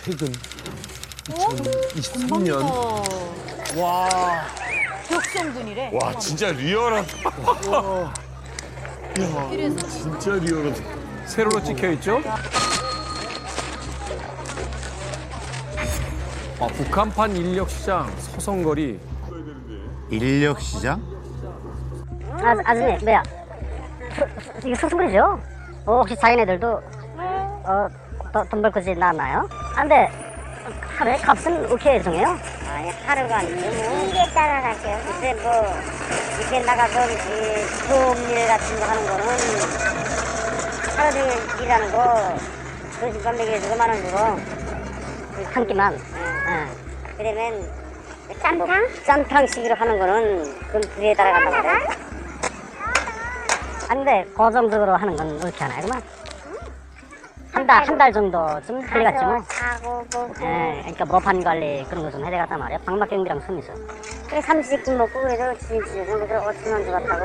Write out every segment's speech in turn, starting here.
최근 2023년. 와. 격성분이래. 와 진짜 리얼하다. 그래서 진짜 리얼하다. 세로로 찍혀 있죠? 북한판 인력시장 서성거리. 인력시장? 아줌마, 뭐야? 이게 소송거리죠? 혹시 자기네들도, 돈 벌 것이 나왔나요? 안 돼. 하루에 값은 어떻게 정해요? 아니, 하루가 아니고, 일에 따라갈게요. 근데 이렇게 나가서, 부업일 같은 거 하는 거는, 하루 종일 일하는 거, 그 시간 매겨주고 10,000원 주고, 한 끼만. 그러면, 짬탕? 짬탕식으로 하는 거는, 그건 불에 따라간다고 그래. 안 돼. 고정적으로 하는 건 어떻게 하나요, 그만? 한 달 정도 좀 걸려갔지 뭐. 그러니까 모판 관리 그런 거 좀 해야 되겠단 말이야. 방막경비랑 손이서. 그래, 30분 먹고 그래도 진짜 그래서 5,000원 주겠다고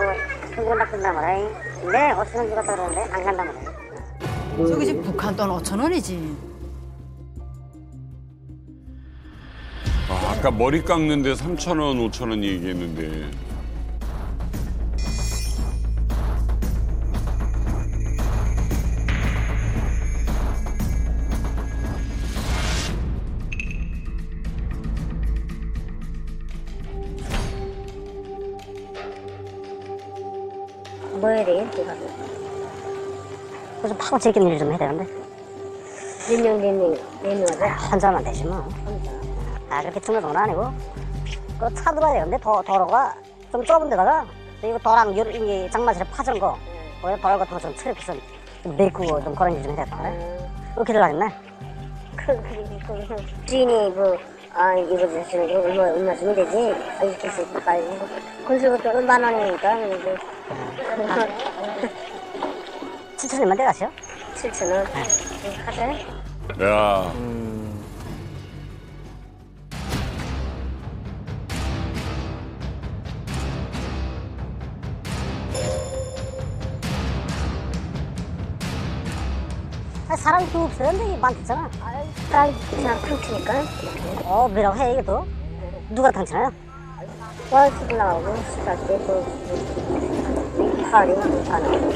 그거 바꾼단 말이야. 근데 5,000원 주겠다 그러는데 안 간단 말이야. 저기 지금 북한 돈 5,000원이지. 아까 머리 깎는데 3,000원, 5,000원 얘기했는데. 뭐 해야 돼? 그래서 파고 제끼는 일 좀 해야 되는데. 몇 명 하자? 혼자만 되지 뭐. 그렇게 중요한 건 아니고. 그 차 들어야 되는데 도로가 좀 좁은 데다가 이거 도랑 이 장마실에 파전 거 거기다 도로 같은 거 좀 트럭해서 좀 메꾸고 좀 그런 일 좀 해야 되겠다. 그렇게 들어가겠네. 주인이 이거 주시는 얼마 주면 되지? 이렇게 해서 빨리. 군수부터 10,000원이니까. 7,000원만 돼가시오? 7,000원. 카드? 야. 사람이 좀 없어요. 근데 이게 많잖아. 그냥 탕치니까. 뭐라고 해, 이게 또? 누가 탕치나요? 월수도 나오고, 식사 때도 파리 나오고.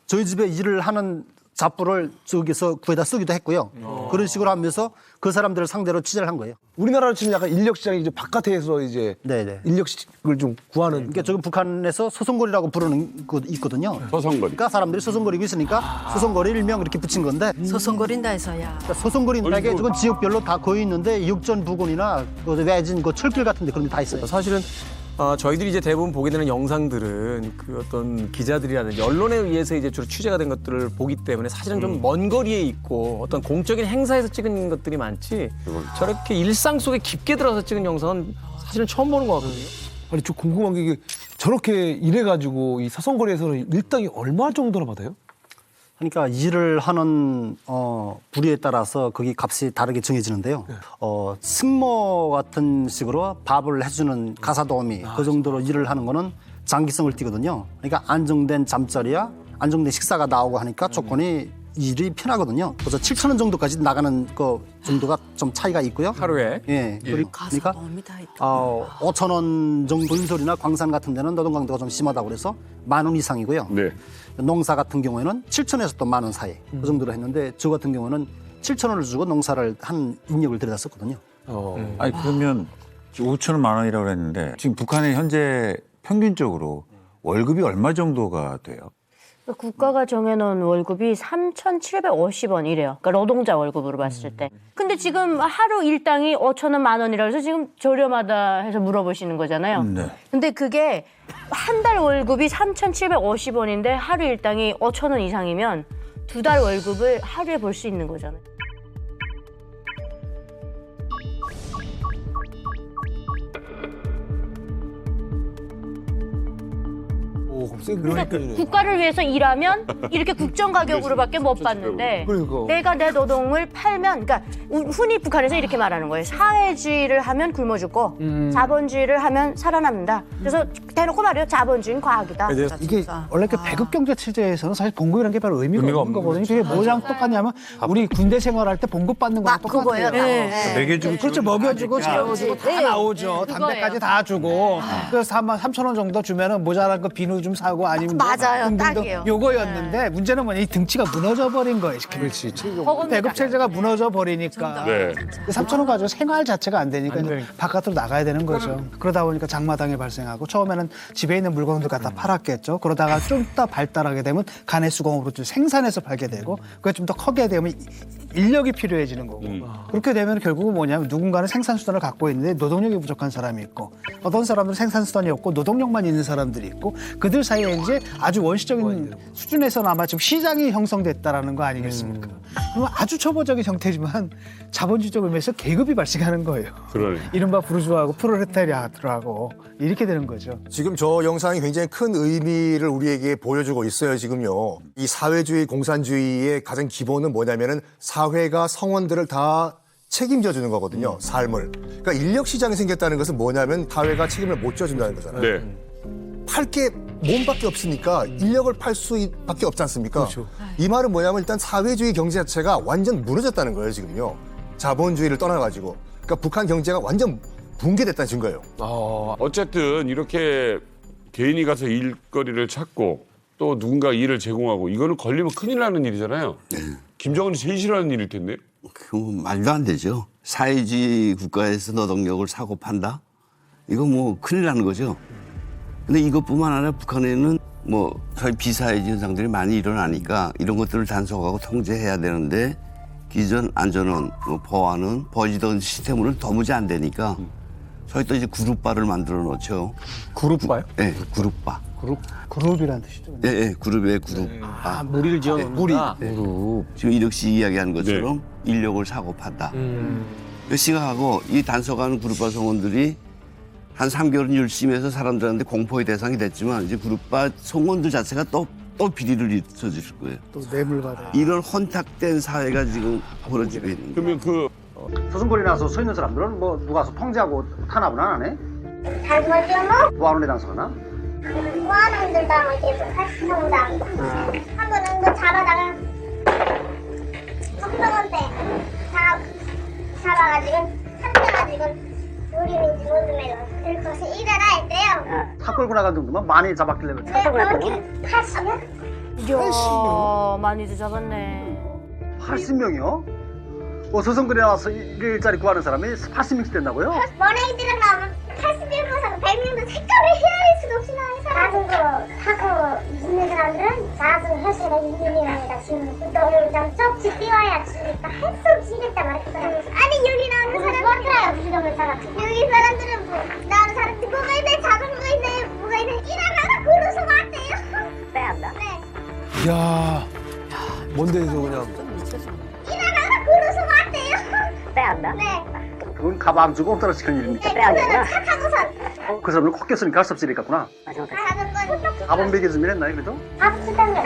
저희 집에 일을 하는 잡부를 저기서 구해다 쓰기도 했고요. 그런 식으로 하면서 그 사람들을 상대로 취재를 한 거예요. 우리나라로 치면 약간 인력시장이 이제 바깥에서 이제 네네. 인력식을 좀 구하는. 그러니까 지금 북한에서 소송거리라고 부르는 거 있거든요. 서성거리. 그러니까 사람들이 소송거리고 있으니까 소송거리 일명 이렇게 붙인 건데 소송거린다 해서야. 그러니까 소송거리인다게 지금 지역별로 다 거의 있는데 육전 부근이나 그 외진 그 철길 같은 데 그런 데 다 있어요. 사실은 저희들이 이제 대부분 보게 되는 영상들은 그 어떤 기자들이라든지 언론에 의해서 이제 주로 취재가 된 것들을 보기 때문에 사실은 좀 먼 거리에 있고 어떤 공적인 행사에서 찍은 것들이 많지 저렇게 일상 속에 깊게 들어서 찍은 영상은 사실은 처음 보는 것 같거든요. 아니, 저 궁금한 게 이게 저렇게 일해가지고 이 사성거리에서는 일당이 얼마 정도나 받아요? 그러니까 일을 하는 부류에 따라서 거기 값이 다르게 정해지는데요. 승모 같은 식으로 밥을 해주는 가사도우미 그 정도로 일을 하는 거는 장기성을 띠거든요. 그러니까 안정된 잠자리야 안정된 식사가 나오고 하니까 조건이 일이 편하거든요. 그래서 7,000원 정도까지 나가는 그 정도가 좀 차이가 있고요. 하루에. 예. 그러니까 가사도우미 다 있다. 5,000원 정도 인솔이나 광산 같은 데는 노동강도가 좀 심하다고 그래서 10,000원 이상이고요. 네. 농사 같은 경우에는 7,000원에서 또 10,000원 사이 그 정도로 했는데 저 같은 경우는 7,000원을 주고 농사를 한 인력을 들여다 썼거든요. 아니 그러면 5,000원 10,000원이라고 했는데 지금 북한의 현재 평균적으로 월급이 얼마 정도가 돼요? 국가가 정해놓은 월급이 3,750원이래요. 그러니까 노동자 월급으로 봤을 때. 근데 지금 하루 일당이 5,000원, 10,000원이라 해서 지금 저렴하다 해서 물어보시는 거잖아요. 네. 근데 그게 한 달 월급이 3,750원인데 하루 일당이 5,000원 이상이면 2달 월급을 하루에 벌 수 있는 거잖아요. 오, 그럼 그러니까 국가를 위해서 일하면 이렇게 국정 가격으로밖에 못 받는데 그러니까. 내가 내 노동을 팔면 그러니까 흔히 북한에서 이렇게 말하는 거예요. 사회주의를 하면 굶어 죽고 자본주의를 하면 살아남는다. 그래서 대놓고 말해요. 자본주의는 과학이다. 이게 원래 그 배급 경제 체제에서는 사실 봉급이라는 게 별로 의미가 없는 거거든요. 그게 뭐랑 똑같냐면 우리 군대 생활할 때 봉급 받는 거랑 똑같아요. 먹여주고 그렇죠. 먹여주고 재워주고 다 나오죠. 담배까지 다 주고 그래서 3,000원 정도 주면은 모자란 거 비누 좀 사고 아니면 맞아요. 등등등 딱이에요. 요거였는데 문제는 뭐냐 이 등치가 무너져 버린 거예요. 그렇지. 배급 체제가 무너져 버리니까 네. 3,000원 가지고 생활 자체가 안 되니까 이제 바깥으로 나가야 되는 거죠. 그러다 보니까 장마당이 발생하고 처음에는 집에 있는 물건들 갖다 팔았겠죠. 그러다가 좀 더 발달하게 되면 간의 수공업으로 좀 생산해서 팔게 되고 그게 좀 더 크게 되면 인력이 필요해지는 거고 그렇게 되면 결국은 뭐냐면 누군가는 생산 수단을 갖고 있는데 노동력이 부족한 사람이 있고 어떤 사람들은 생산 수단이 없고 노동력만 있는 사람들이 있고 그들 사이에 이제 아주 원시적인 수준에서나마 지금 시장이 형성됐다라는 거 아니겠습니까? 그럼 아주 초보적인 형태지만 자본주의적 의미에서 계급이 발생하는 거예요. 그러네. 이른바 부르주아하고 프롤레타리아트하고 이렇게 되는 거죠. 지금 저 영상이 굉장히 큰 의미를 우리에게 보여주고 있어요, 지금요. 이 사회주의, 공산주의의 가장 기본은 뭐냐면은 사회가 성원들을 다 책임져 주는 거거든요, 삶을. 그러니까 인력 시장이 생겼다는 것은 뭐냐면 사회가 책임을 못 져준다는 거잖아요. 네. 팔 게 몸밖에 없으니까 인력을 팔 수밖에 없지 않습니까? 이 말은 뭐냐면 일단 사회주의 경제 자체가 완전 무너졌다는 거예요, 지금요. 자본주의를 떠나가지고. 그러니까 북한 경제가 완전 붕괴됐다는 증거예요. 어쨌든 이렇게 개인이 가서 일거리를 찾고 또 누군가 일을 제공하고 이거는 걸리면 큰일 나는 일이잖아요. 김정은이 제일 싫어하는 일일 텐데. 그건 말도 안 되죠. 사회주의 국가에서 노동력을 사고 판다? 이거 뭐 큰일 나는 거죠. 근데 이것뿐만 아니라 북한에는 뭐 저희 비사회주의 현상들이 많이 일어나니까 이런 것들을 단속하고 통제해야 되는데 기존 안전원, 뭐 보안은 버지던 시스템으로는 도무지 안 되니까 저희 또 이제 그룹바를 만들어 놓죠. 그룹바요? 네, 그룹바. 그룹이라는 뜻이죠. 네, 네, 그룹의 그룹. 무리를 지어 놓는다. 그룹. 지금 이력 씨 이야기한 것처럼 인력을 사고 판다. 그 시각하고 이 단속하는 그룹바 성원들이 한 3개월은 열심히 해서 사람들한테 공포의 대상이 됐지만 이제 그룹바 성원들 자체가 또 비리를 일으켜줄 거예요. 또 뇌물 받아. 이런 혼탁된 사회가 지금 벌어지고 있는 거예요. 그러면 그 소송거리 나서 서 있는 사람들은 뭐 누가 와서 통제하고 탄압은 안 하네? 잘 보죠? 보안원에 단속하나? 보안원들당 계속 활동당 한 번은 또 잡아다가 석성원 때 잡아가지고 잡혀가지고 우리는지 모르면 그것을 일어나 했대요. 탁 끌고 나간 정도면 많이 잡았길래 네, 그렇게 80년? 이야, 많이도 잡았네. 80명이요? 서성거리 나와서 일자리 구하는 사람이 80명씩 된다고요? 머랭이들은 나오면 81%, 100명도 색깔을 헤아릴 수도 없이 나와요. 자전거 타고 있는 사람들은 자전거 혈세가 2년이랍니다. 지금 너를 쪽지 띄워야 주니까 한숨 쉬겠다 말했어요. 아니 여기 나오는 사람들은 부정을 살아. 여기 사람들은 뭐 나오는 사람들 뭐가 있네, 자전거가 있네, 뭐가 있네. 일어나서 걸어서 왔대요. 빼앗다. 네. 야, 먼 데서 그냥. 일어나서 걸어서 왔대요. 빼앗다. 네. 그건 가방 주고 떨어지는 일입니까? 그거는 차 타고선. 그 사람은 콧 꼈으니까 할 수 없으니까 갔구나. 자전거. 밥은 먹여주면 했나요, 그래도? 밥 쓰던 거.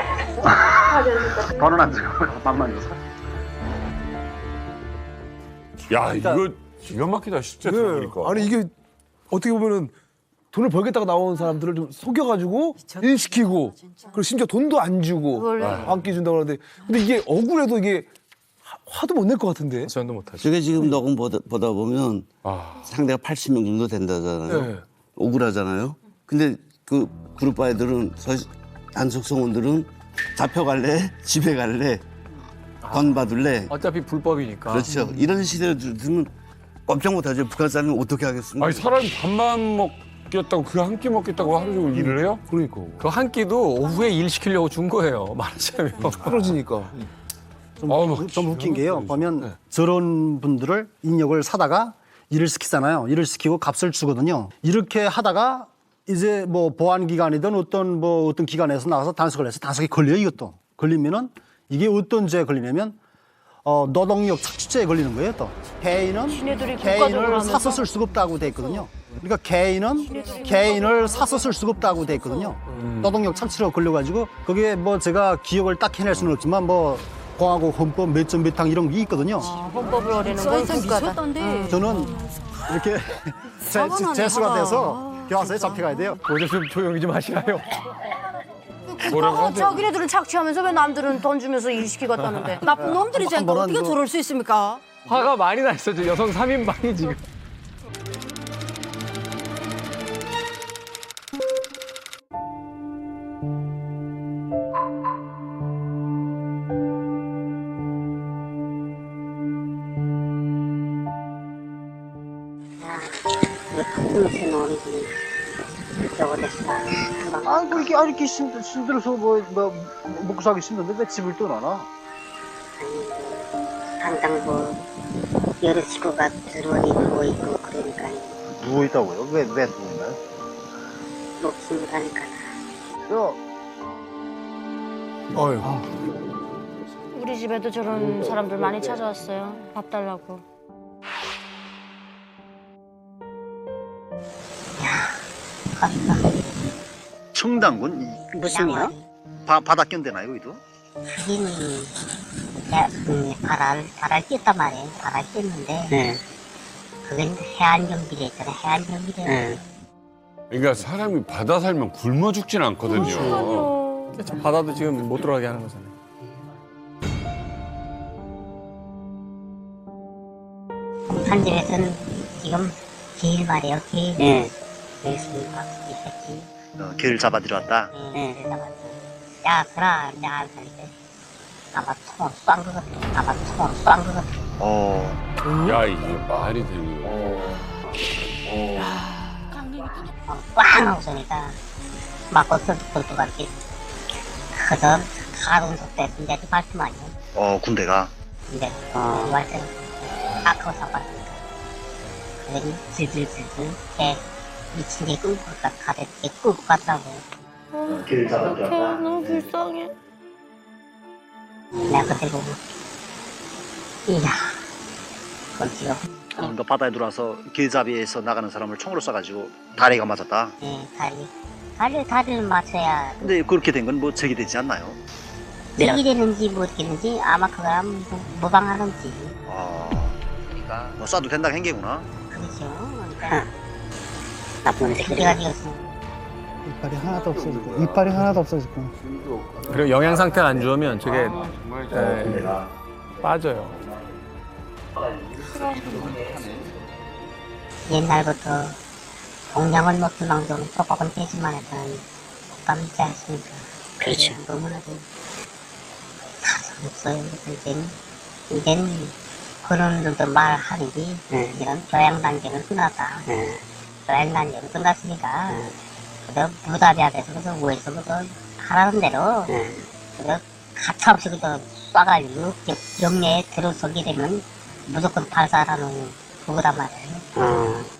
돈은 안 주고 밥만 줘서. 야 이거 기가 막히다 진짜 들어보니까. 아니 이게 어떻게 보면은 돈을 벌겠다고 나온 사람들을 좀 속여가지고 일시키고 그리고 심지어 돈도 안 주고 그걸 아껴준다고 하는데 근데 이게 억울해도 이게 화도 못 낼 것 같은데. 전도 못하죠. 저게 지금 녹음 보다 보면 상대가 80명 정도 된다잖아요. 네. 억울하잖아요. 근데 그 그룹바 애들은 단속 성원들은 잡혀갈래? 집에 갈래? 건 받을래? 어차피 불법이니까. 그렇죠. 이런 시대를 들면 꼼짝 못하죠. 북한 사람은 어떻게 하겠습니까? 아니 사람이 밥만 먹겠다고 그 한 끼 먹겠다고 하루 종일 일을 해요? 그러니까. 그 한 끼도 오후에 일 시키려고 준 거예요. 말하자면. 떨어지니까. 좀 웃긴 게요. 보면 저런 분들을 인력을 사다가 일을 시키잖아요. 일을 시키고 값을 주거든요. 이렇게 하다가 이제 뭐 보안기관이든 어떤 기관에서 나와서 단속을 해서 단속이 걸려요, 이것도. 걸리면은 이게 어떤 죄에 걸리냐면 노동력 착취죄에 걸리는 거예요. 또 지네들이 국가적으로 개인을 하면서? 사서 쓸 수가 없다고 돼 있거든요. 그러니까 개인을 사서 쓸 수가 없다고 돼 있거든요. 노동력 착취로 걸려가지고 거기에 뭐 제가 기억을 딱 해낼 수는 없지만 뭐 공화국 헌법 몇 점 몇 항 이런 게 있거든요. 헌법을 어리는 건 국가다. 저는 이렇게 재수가 돼서 교화소에 잡혀가야 돼요. 오늘 좀 조용히 좀 하시나요? 자기네들은 착취하면서 왜 남들은 돈 주면서 일 시키고 갔다는데. 나쁜 놈들이지 않고 어떻게 저럴 수 있습니까? 화가 많이 나 있어. 저 여성 3인방이 지금. 아이고 이게 이렇게 힘들어서 뭐 먹고 살기 힘든데 왜 집을 떠나나? 항상 뭐 여러 식구가 들어오니 누워있고 그러니까 누워 있다고요? 왜 누워 있나요? 목숨을 하니까 우리 집에도 저런 사람들 많이 찾아왔어요. 밥 달라고. 청당군 무슨요? 바다 견대나요 여기도? 하기는 바다를 띄었단 말이에요. 바다를 띄었는데 그건 해안경비대 있잖아요. 해안경비대. 그러니까 사람이 바다 살면 굶어 죽진 않거든요. 저 바다도 지금 못 들어가게 하는 거잖아요. 산집에서는 지금 길 말이에요. 길. 여기서 있었지. 개를 잡아들여 왔다. 야, 그라, 이제 안 살게. 아마 총을 쏜 것 같아. 아마 총을 쏜 것 같아. 야, 이게 말이 되니. 꽝 하고 쏘니까 맞고 쏠것 같지. 그저 가로운 속도에 이제 발품 아니야. 군대가. 이제 말씀 딱 하고 잡았으니까. 그러니 질질질질 해. 미친 게 끌고 가겠지. 끌고 갔다고. 개를 잡아들여 왔다. 너무 불쌍해. 내가 그때 보고 이야 그건 지금 그러니까 바다에 들어와서 길잡이에서 나가는 사람을 총으로 쏴가지고 다리가 맞았다. 다리를 맞춰야 근데 그렇게 된 건 뭐 제기되지 않나요? 이게 되는지 모르겠는지 아마 그거랑 무방하는지. 그러니까 뭐 쏴도 된다고 한 게구나. 그렇죠. 그러니까 나쁜 새끼가 되었어. 이빨이 하나도 없어지고 이빨이 하나도 없어지고. 그리고 영양 상태 안 좋으면 저게 빠져요. 옛날부터 공장을 못 불망정 조금은 되지만 했던 국감 있지 않습니까? 그렇죠. 너무나도 사정 없어요. 이제는 그런들도 말하는지 이런 교양 단계는 끝났다. 교양 단계는 끝났으니까 그저 부담이 앞에서 그저 우에서 그저 하라는 대로 그저 가차없이 그저 쏴가지고 영내에 들어서게 되면 무조건 발사하라는 그거단 말이에요.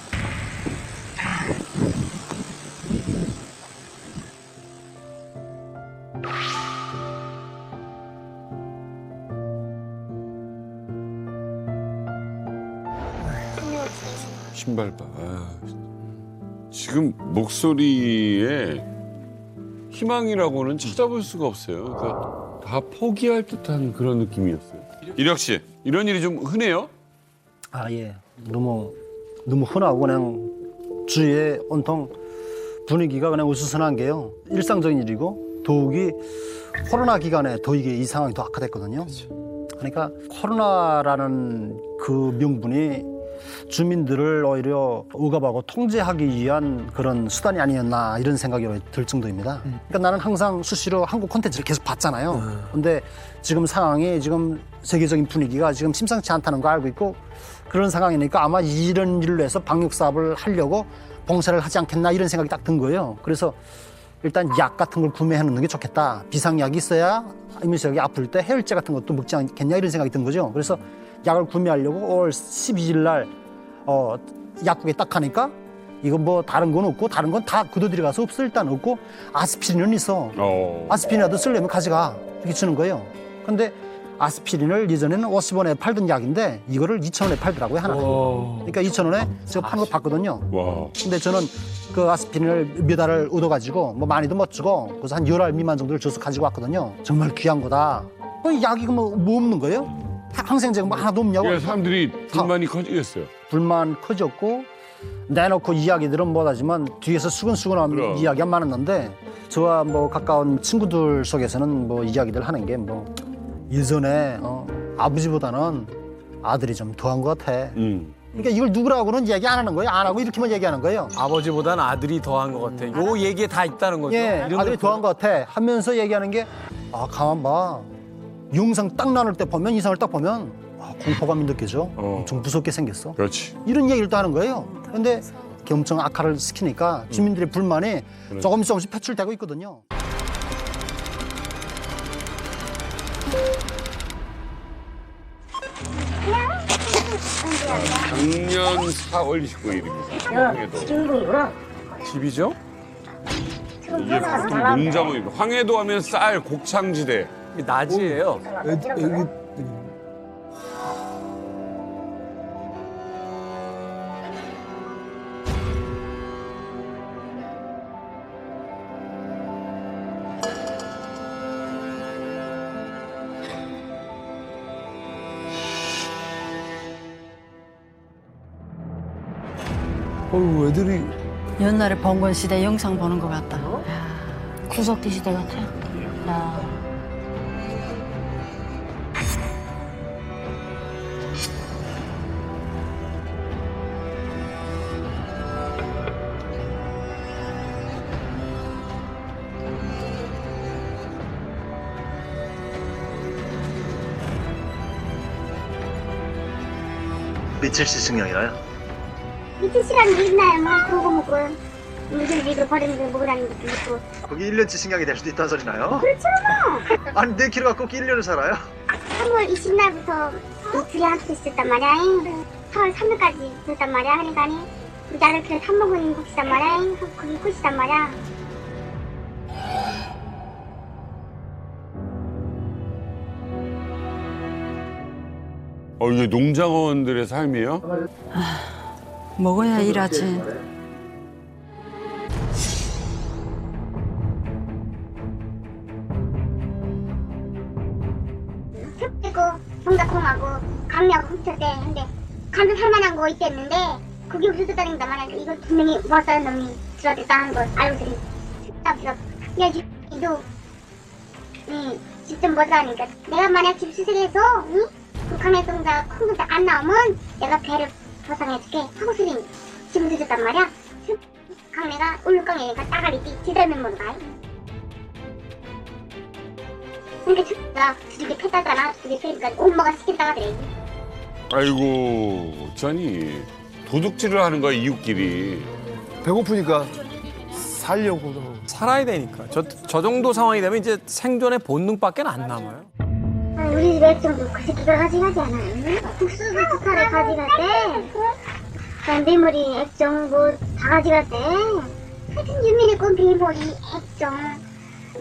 신발 봐. 지금 목소리에 희망이라고는 찾아볼 수가 없어요. 그러니까 다 포기할 듯한 그런 느낌이었어요. 이력 씨, 이런 일이 좀 흔해요? 예. 너무 흔하고 그냥 주위에 온통 분위기가 그냥 우스선한 게요. 일상적인 일이고 더욱이 코로나 기간에 더 이게 이 상황이 더 악화됐거든요. 그러니까 코로나라는 그 명분이 주민들을 오히려 억압하고 통제하기 위한 그런 수단이 아니었나 이런 생각이 들 정도입니다. 그러니까 나는 항상 수시로 한국 콘텐츠를 계속 봤잖아요. 근데 지금 상황이 지금 세계적인 분위기가 지금 심상치 않다는 거 알고 있고 그런 상황이니까 아마 이런 일로 해서 방역 사업을 하려고 봉쇄를 하지 않겠나 이런 생각이 딱 든 거예요. 그래서 일단 약 같은 걸 구매해 놓는 게 좋겠다. 비상약이 있어야 이민석이 아플 때 해열제 같은 것도 먹지 않겠냐 이런 생각이 든 거죠. 그래서 약을 구매하려고 5월 12일 날 약국에 딱 가니까 이거 뭐 다른 건 없고 다른 건 다 그도들이 가서 없어 일단 없고 아스피린은 있어. 아스피린이라도 쓰려면 가져가 이렇게 주는 거예요. 근데 아스피린을 예전에는 50원에 팔던 약인데 이거를 2,000원에 팔더라고요, 하나. 그러니까 2,000원에 제가 파는 거 봤거든요. 와. 근데 저는 그 아스피린을 몇 알을 얻어가지고 뭐 많이도 못 주고 그래서 한 10알 미만 정도를 줘서 가지고 왔거든요. 정말 귀한 거다. 약이 뭐 없는 거예요? 항생제가 뭐 하나도 없냐고. 그러니까 사람들이 불만이 커지겠어요. 불만 커졌고 내놓고 이야기들은 못하지만 뒤에서 수근수근한 그럼. 이야기가 많았는데 저와 뭐 가까운 친구들 속에서는 뭐 이야기들 하는 게 뭐 예전에 아버지보다는 아들이 좀 더한 것 같아. 그러니까 이걸 누구라고는 얘기 안 하는 거예요. 안 하고 이렇게만 얘기하는 거예요. 아버지보다는 아들이 더한 것 같아. 요 얘기에 다 있다는 거죠. 예, 이런 아들이 것도- 더한 것 같아 하면서 얘기하는 게 가만 봐. 영상 딱 나눌 때 보면 이상을 딱 보면 공포감이 느껴져. 엄청 무섭게 생겼어. 그렇지. 이런 얘기를 또 하는 거예요. 그런데 엄청 악화를 시키니까 주민들의 불만이 조금씩 표출되고 있거든요. 작년 4월 29일입니다. 집이죠? 이게 보통 농장입니다. 황해도 하면 쌀, 곡창지대. 이게 낮이에요. 애기 어휴, 애들이 옛날에 봉건 시대 영상 보는 것 같다. 구석기 시대 같아. 야. 며칠 시승령이라요? 미친 시간이 있나요? 뭐 그러고 먹고 물질 위로 버리는 거 먹고 다니는 것도 있고. 거기 1년치 승량이 될 수도 있다는 소리나요? 그렇죠 뭐. 아니 내 키로가 꼭 1년을 살아요? 3월 20날부터 둘이 함께 있었단 말이야. 4월 3일까지 있었단 말이야. 그러니까 우리 아들 그래 3먹은 국시단 말이야. 그게 국시단 말이야. 이게 농장원들의 삶이에요? 먹어야 일하지. 습기고 동작콩하고 강력 훔쳤대. 근데 간도 살만한 거 있댔는데 그게 없어졌다는 다 말이야. 이거 분명히 왔다는 놈이 들어왔다는 걸 알고 들이 답답해서 야 이도 직접 못하니까 내가 만약 집 수술해서 북한의 동작 큰 동작 안 나오면 내가 배를 보상해줄게 하고 소리 지금 늦었단 말이야. 강내가 울릉강이니까 따가리 지들면 못 가. 그러니까 내가 두들겨 팼다잖아. 두들겨 패니까 엄마가 시켰다가 그래. 아이고, 어쩌니. 도둑질을 하는 거야, 이웃끼리. 배고프니까 살려고. 살아야 되니까. 저 정도 상황이 되면 이제 생존의 본능밖에 안 남아요. 우리 집 액정도 그 새끼가 가져가지 않아요? 국수도 북한에 가져갔대. 밴드머리 액정 뭐 다 가져갔대. 하여튼 유민의 건 비머리 액정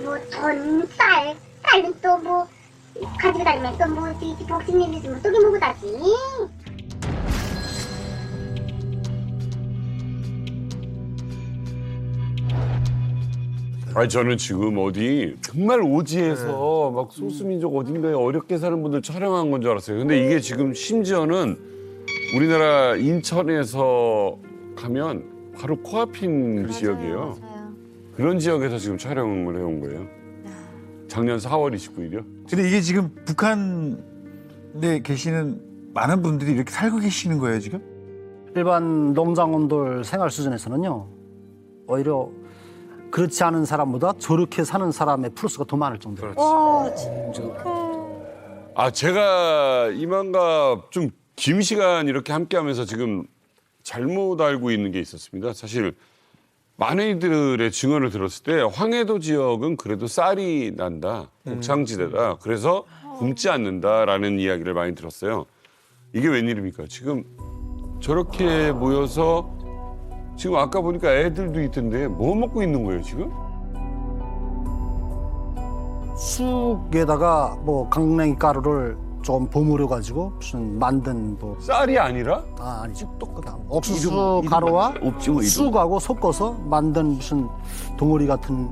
뭐 전, 쌀은 또 뭐 가지고 다니면 또 뭐 복싱 일 있으면 또기 먹고 다지. 저는 지금 어디 정말 오지에서 막 소수민족 어딘가에 어렵게 사는 분들 촬영한 건 줄 알았어요. 근데 이게 지금 심지어는 우리나라 인천에서 가면 바로 코앞인 지역이에요. 그런 지역에서 지금 촬영을 해온 거예요. 작년 4월 29일이요. 근데 이게 지금 북한에 계시는 많은 분들이 이렇게 살고 계시는 거예요, 지금? 일반 농장원들 생활 수준에서는요. 오히려 그렇지 않은 사람보다 저렇게 사는 사람의 플러스가 더 많을 정도예요. 와 진짜. 제가 이만갑 좀 긴 시간 이렇게 함께하면서 지금 잘못 알고 있는 게 있었습니다. 사실 많은 이들의 증언을 들었을 때 황해도 지역은 그래도 쌀이 난다, 곡창지대다. 그래서 굶지 않는다라는 이야기를 많이 들었어요. 이게 웬일입니까? 지금 저렇게 모여서 지금 아까 보니까 애들도 있던데 뭐 먹고 있는 거예요 지금? 쑥에다가 뭐 강냉이 가루를 좀 버무려 가지고 무슨 만든 뭐 쌀이 아니라? 아니지 또 그다음 옥수수 가루와 없지 뭐 이름. 쑥하고 섞어서 만든 무슨 덩어리 같은.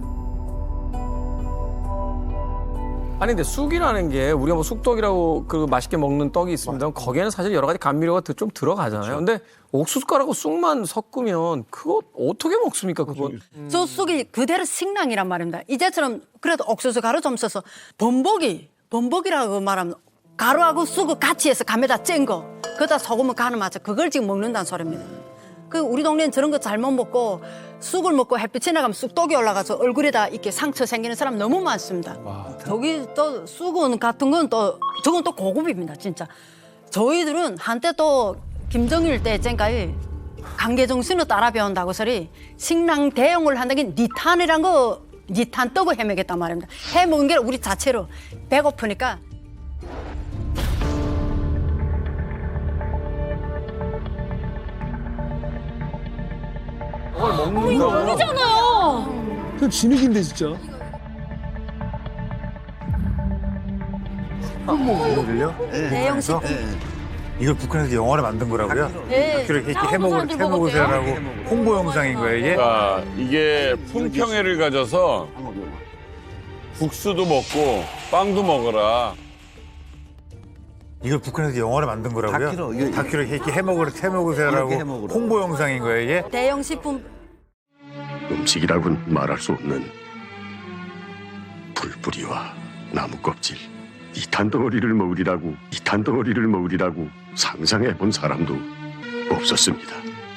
아니 근데 쑥이라는 게 우리가 뭐 쑥떡이라고 그 맛있게 먹는 떡이 있습니다. 거기에는 사실 여러 가지 감미료가 좀 들어가잖아요. 근데 옥수수가루하고 쑥만 섞으면 그거 어떻게 먹습니까? 그거 저 쑥이 그대로 식량이란 말입니다. 이제처럼 그래도 옥수수 가루 좀 써서 범벅이라고 말하면 가루하고 쑥을 같이 해서 감에다 찐 거. 그거다 소금을 간을 맞춰 그걸 지금 먹는다는 소리입니다. 그 우리 동네는 저런 거 잘못 먹고 쑥을 먹고 햇빛이 나가면 쑥떡이 올라가서 얼굴에다 이렇게 상처 생기는 사람 너무 많습니다. 저기 또 쑥은 같은 건 또 저건 또 고급입니다, 진짜. 저희들은 한때 또 김정일 때쯤까지 강계정신을 따라 배운다고 소리 식량 대용을 한다는 게 니탄이란 거 니탄 떡을 해먹겠단 말입니다. 해먹은 게 우리 자체로 배고프니까. 이거 아니잖아요. 그냥 진흙인데 진짜. 이거를요? 대형 식품. 이걸 북한에서 영화로 만든 거라고요? 네. 이렇게 해먹으세요라고 홍보 영상인 거예요 이게? 자, 이게 품평회를 가져서 국수도 먹고 빵도 먹어라. 이걸 북한에서 영화로 만든 거라고요? 다큐로 이렇게 해먹으세요라고 이렇게 해먹으라. 홍보 영상인 거예요 이게? 대형 식품. 음식이라고는 말할 수 없는 풀뿌리와 나무 껍질, 이탄 덩어리를 먹으리라고 상상해 본 사람도 없었습니다.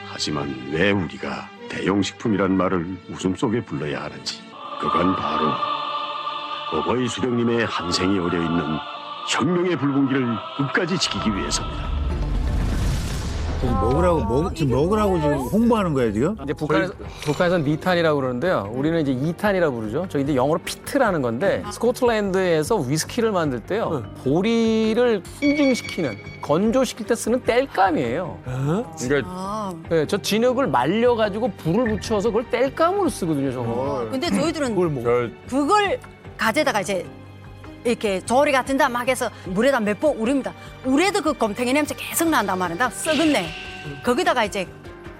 하지만 왜 우리가 대용식품이란 말을 웃음속에 불러야 하는지, 그건 바로 어버이 수령님의 한 생이 어려있는 혁명의 불공기를 끝까지 지키기 위해서입니다. 지금 먹으라고 지금 홍보하는 거예요 지금? 이제 북한에서는 니탄이라고 그러는데요. 우리는 이제 이탄이라고 부르죠. 저희 이제 영어로 피트라는 건데 스코틀랜드에서 위스키를 만들 때요. 보리를 순증시키는 건조시킬 때 쓰는 땔감이에요. 그러니까 네, 저 진흙을 말려가지고 불을 붙여서 그걸 땔감으로 쓰거든요, 저걸. 근데 저희들은 저 그걸 가져다가 이제 이렇게 조리 같은 데 막 해서 물에다 몇 번 우립니다. 우려도 그 곰탱이 냄새 계속 난단 말이야. 썩은내. 거기다가 이제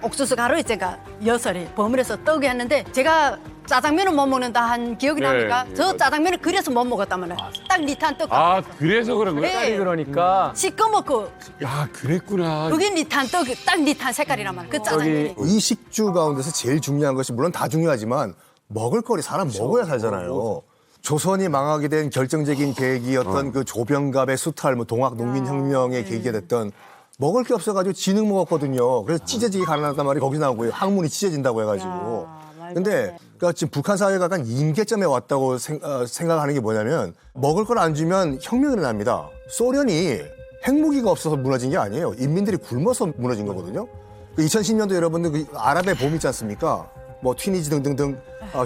옥수수 가루 있제가 여설이 버무려서 떡이 했는데 제가 짜장면을 못 먹는다 한 기억이 납니까? 저 짜장면을 그래서 못 먹었단 말이야. 딱 니탄 떡. 아, 그래서 그런 거야? 네. 그러니까. 시꺼멓고 야, 그랬구나. 그게 니탄 떡이 딱 니탄 색깔이란 말이야. 그 짜장면이. 이 식주 가운데서 제일 중요한 것이 물론 다 중요하지만 먹을 거리 사람 먹어야 살잖아요. 조선이 망하게 된 결정적인 계기였던 그 조병갑의 수탈, 뭐 동학농민혁명의 계기가 됐던 먹을 게 없어가지고 진흙 먹었거든요. 그래서 찢어지기 가능하단 말이 거기서 나오고요. 항문이 찢어진다고 해가지고. 근데 그러니까 지금 북한 사회가 약간 임계점에 왔다고 생각하는 게 뭐냐면 먹을 걸 안 주면 혁명이 일어납니다. 소련이 핵무기가 없어서 무너진 게 아니에요. 인민들이 굶어서 무너진 거거든요. 그 2010년도 여러분들 그 아랍의 봄 있지 않습니까? 뭐 튀니지 등등등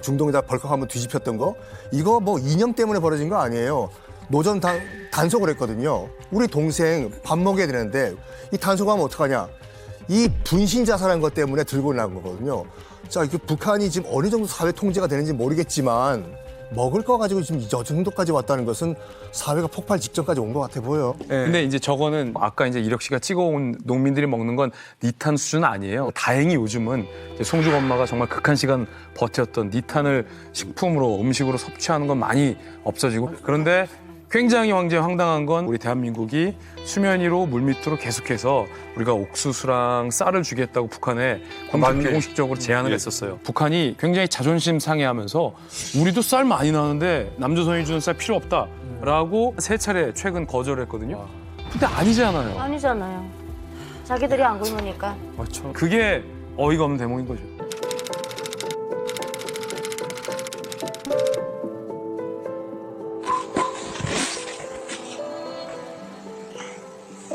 중동에다 벌컥 한번 뒤집혔던 거 이거 뭐 이념 때문에 벌어진 거 아니에요. 노전 단속을 했거든요. 우리 동생 밥 먹여야 되는데 이 단속하면 어떡하냐. 이 분신 자살한 것 때문에 들고 나온 거거든요. 자, 이게 북한이 지금 어느 정도 사회 통제가 되는지 모르겠지만 먹을 거 가지고 지금 이 정도까지 왔다는 것은 사회가 폭발 직전까지 온 것 같아 보여요. 근데 이제 저거는 아까 이제 이력 씨가 찍어온 농민들이 먹는 건 니탄 수준은 아니에요. 다행히 요즘은 이제 송죽 엄마가 정말 극한 시간 버텼던 니탄을 식품으로 음식으로 섭취하는 건 많이 없어지고 그런데 굉장히 황당한 건 우리 대한민국이 수면 위로 물 밑으로 계속해서 우리가 옥수수랑 쌀을 주겠다고 북한에 공식적으로 제안을 했었어요. 북한이 굉장히 자존심 상해하면서 우리도 쌀 많이 나는데 남조선이 주는 쌀 필요 없다라고 세 차례 최근 거절을 했거든요. 근데 아니잖아요. 아니잖아요. 자기들이 안 굶으니까. 그렇죠. 그게 어이가 없는 대목인 거죠.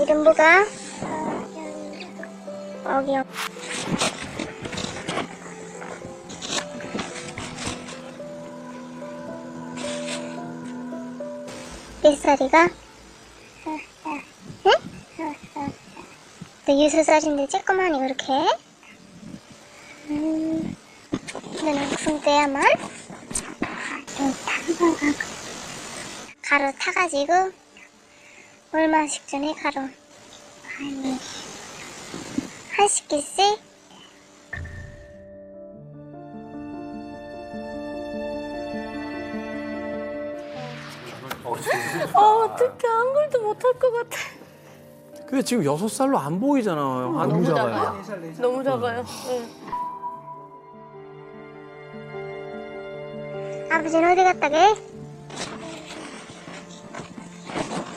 이름 뭐가? 어기요. 몇 살이가? 응? 너 6살인데 쬐끄마니 그렇게? 너는 무슨 때야만? 좀 단방하고 가루 타가지고 얼마씩 주네 가루 한 10개씩. 어떡해 한글도 못할 것 같아. 근데 지금 6살로 안 보이잖아요. 너무 작아요. 너무 작아요. 아버지는 어디 갔다 게?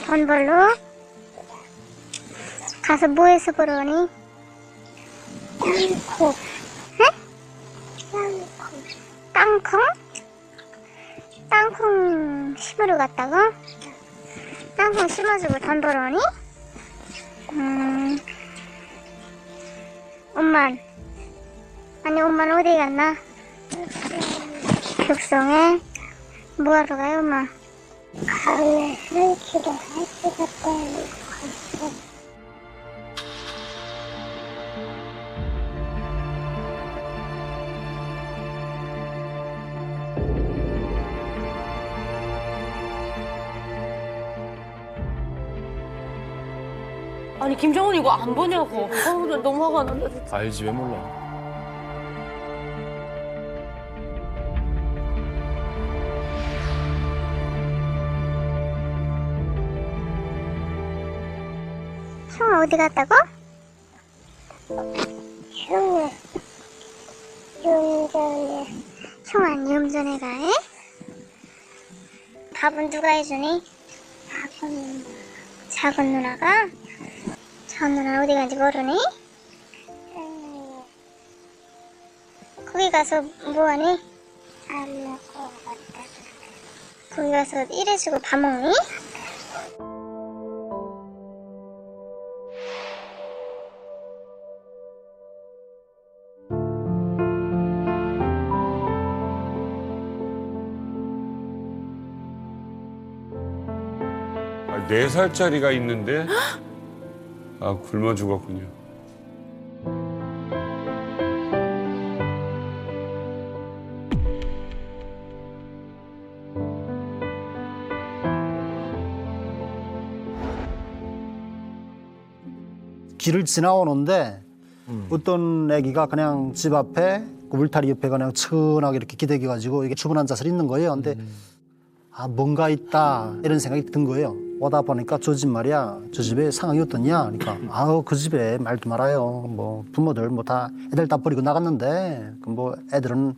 돈 벌러? 가서 뭐 해서 벌어오니? 땅콩. 에? 땅콩? 땅콩 심으러 갔다고? 땅콩 심어주고 돈 벌어오니? 엄마는 어디 갔나? 육성에? 뭐하러 가요, 엄마? 가을에 설치도 할수 갔다 갔어. 아니 김정은 이거 안 보냐고. 나 너무 화가 난다 진짜. 알지 왜 몰라. 형아 어디 갔다고? 형아 염전에. 형아 염전에 가? 에? 밥은 누가 해주니? 작은 누나가? 저 누나 어디 간지 모르니? 거기 가서 뭐하니? 안 먹고 갔다. 거기 가서 일해주고 밥 먹니? 아, 4살짜리가 있는데 아 굶어 죽었군요. 길을 지나오는데 어떤 애기가 그냥 집 앞에 그 울타리 옆에 그냥 측은하게 이렇게 기대기 가지고 이게 주문한 자세로 있는 거예요. 근데 아 뭔가 있다 이런 생각이 든 거예요. 오다 보니까 저 집 말이야, 저 집에 상황이 어떠냐? 그러니까 아우 그 집에 말도 말아요. 뭐 부모들 뭐 다 애들 다 버리고 나갔는데 그 뭐 애들은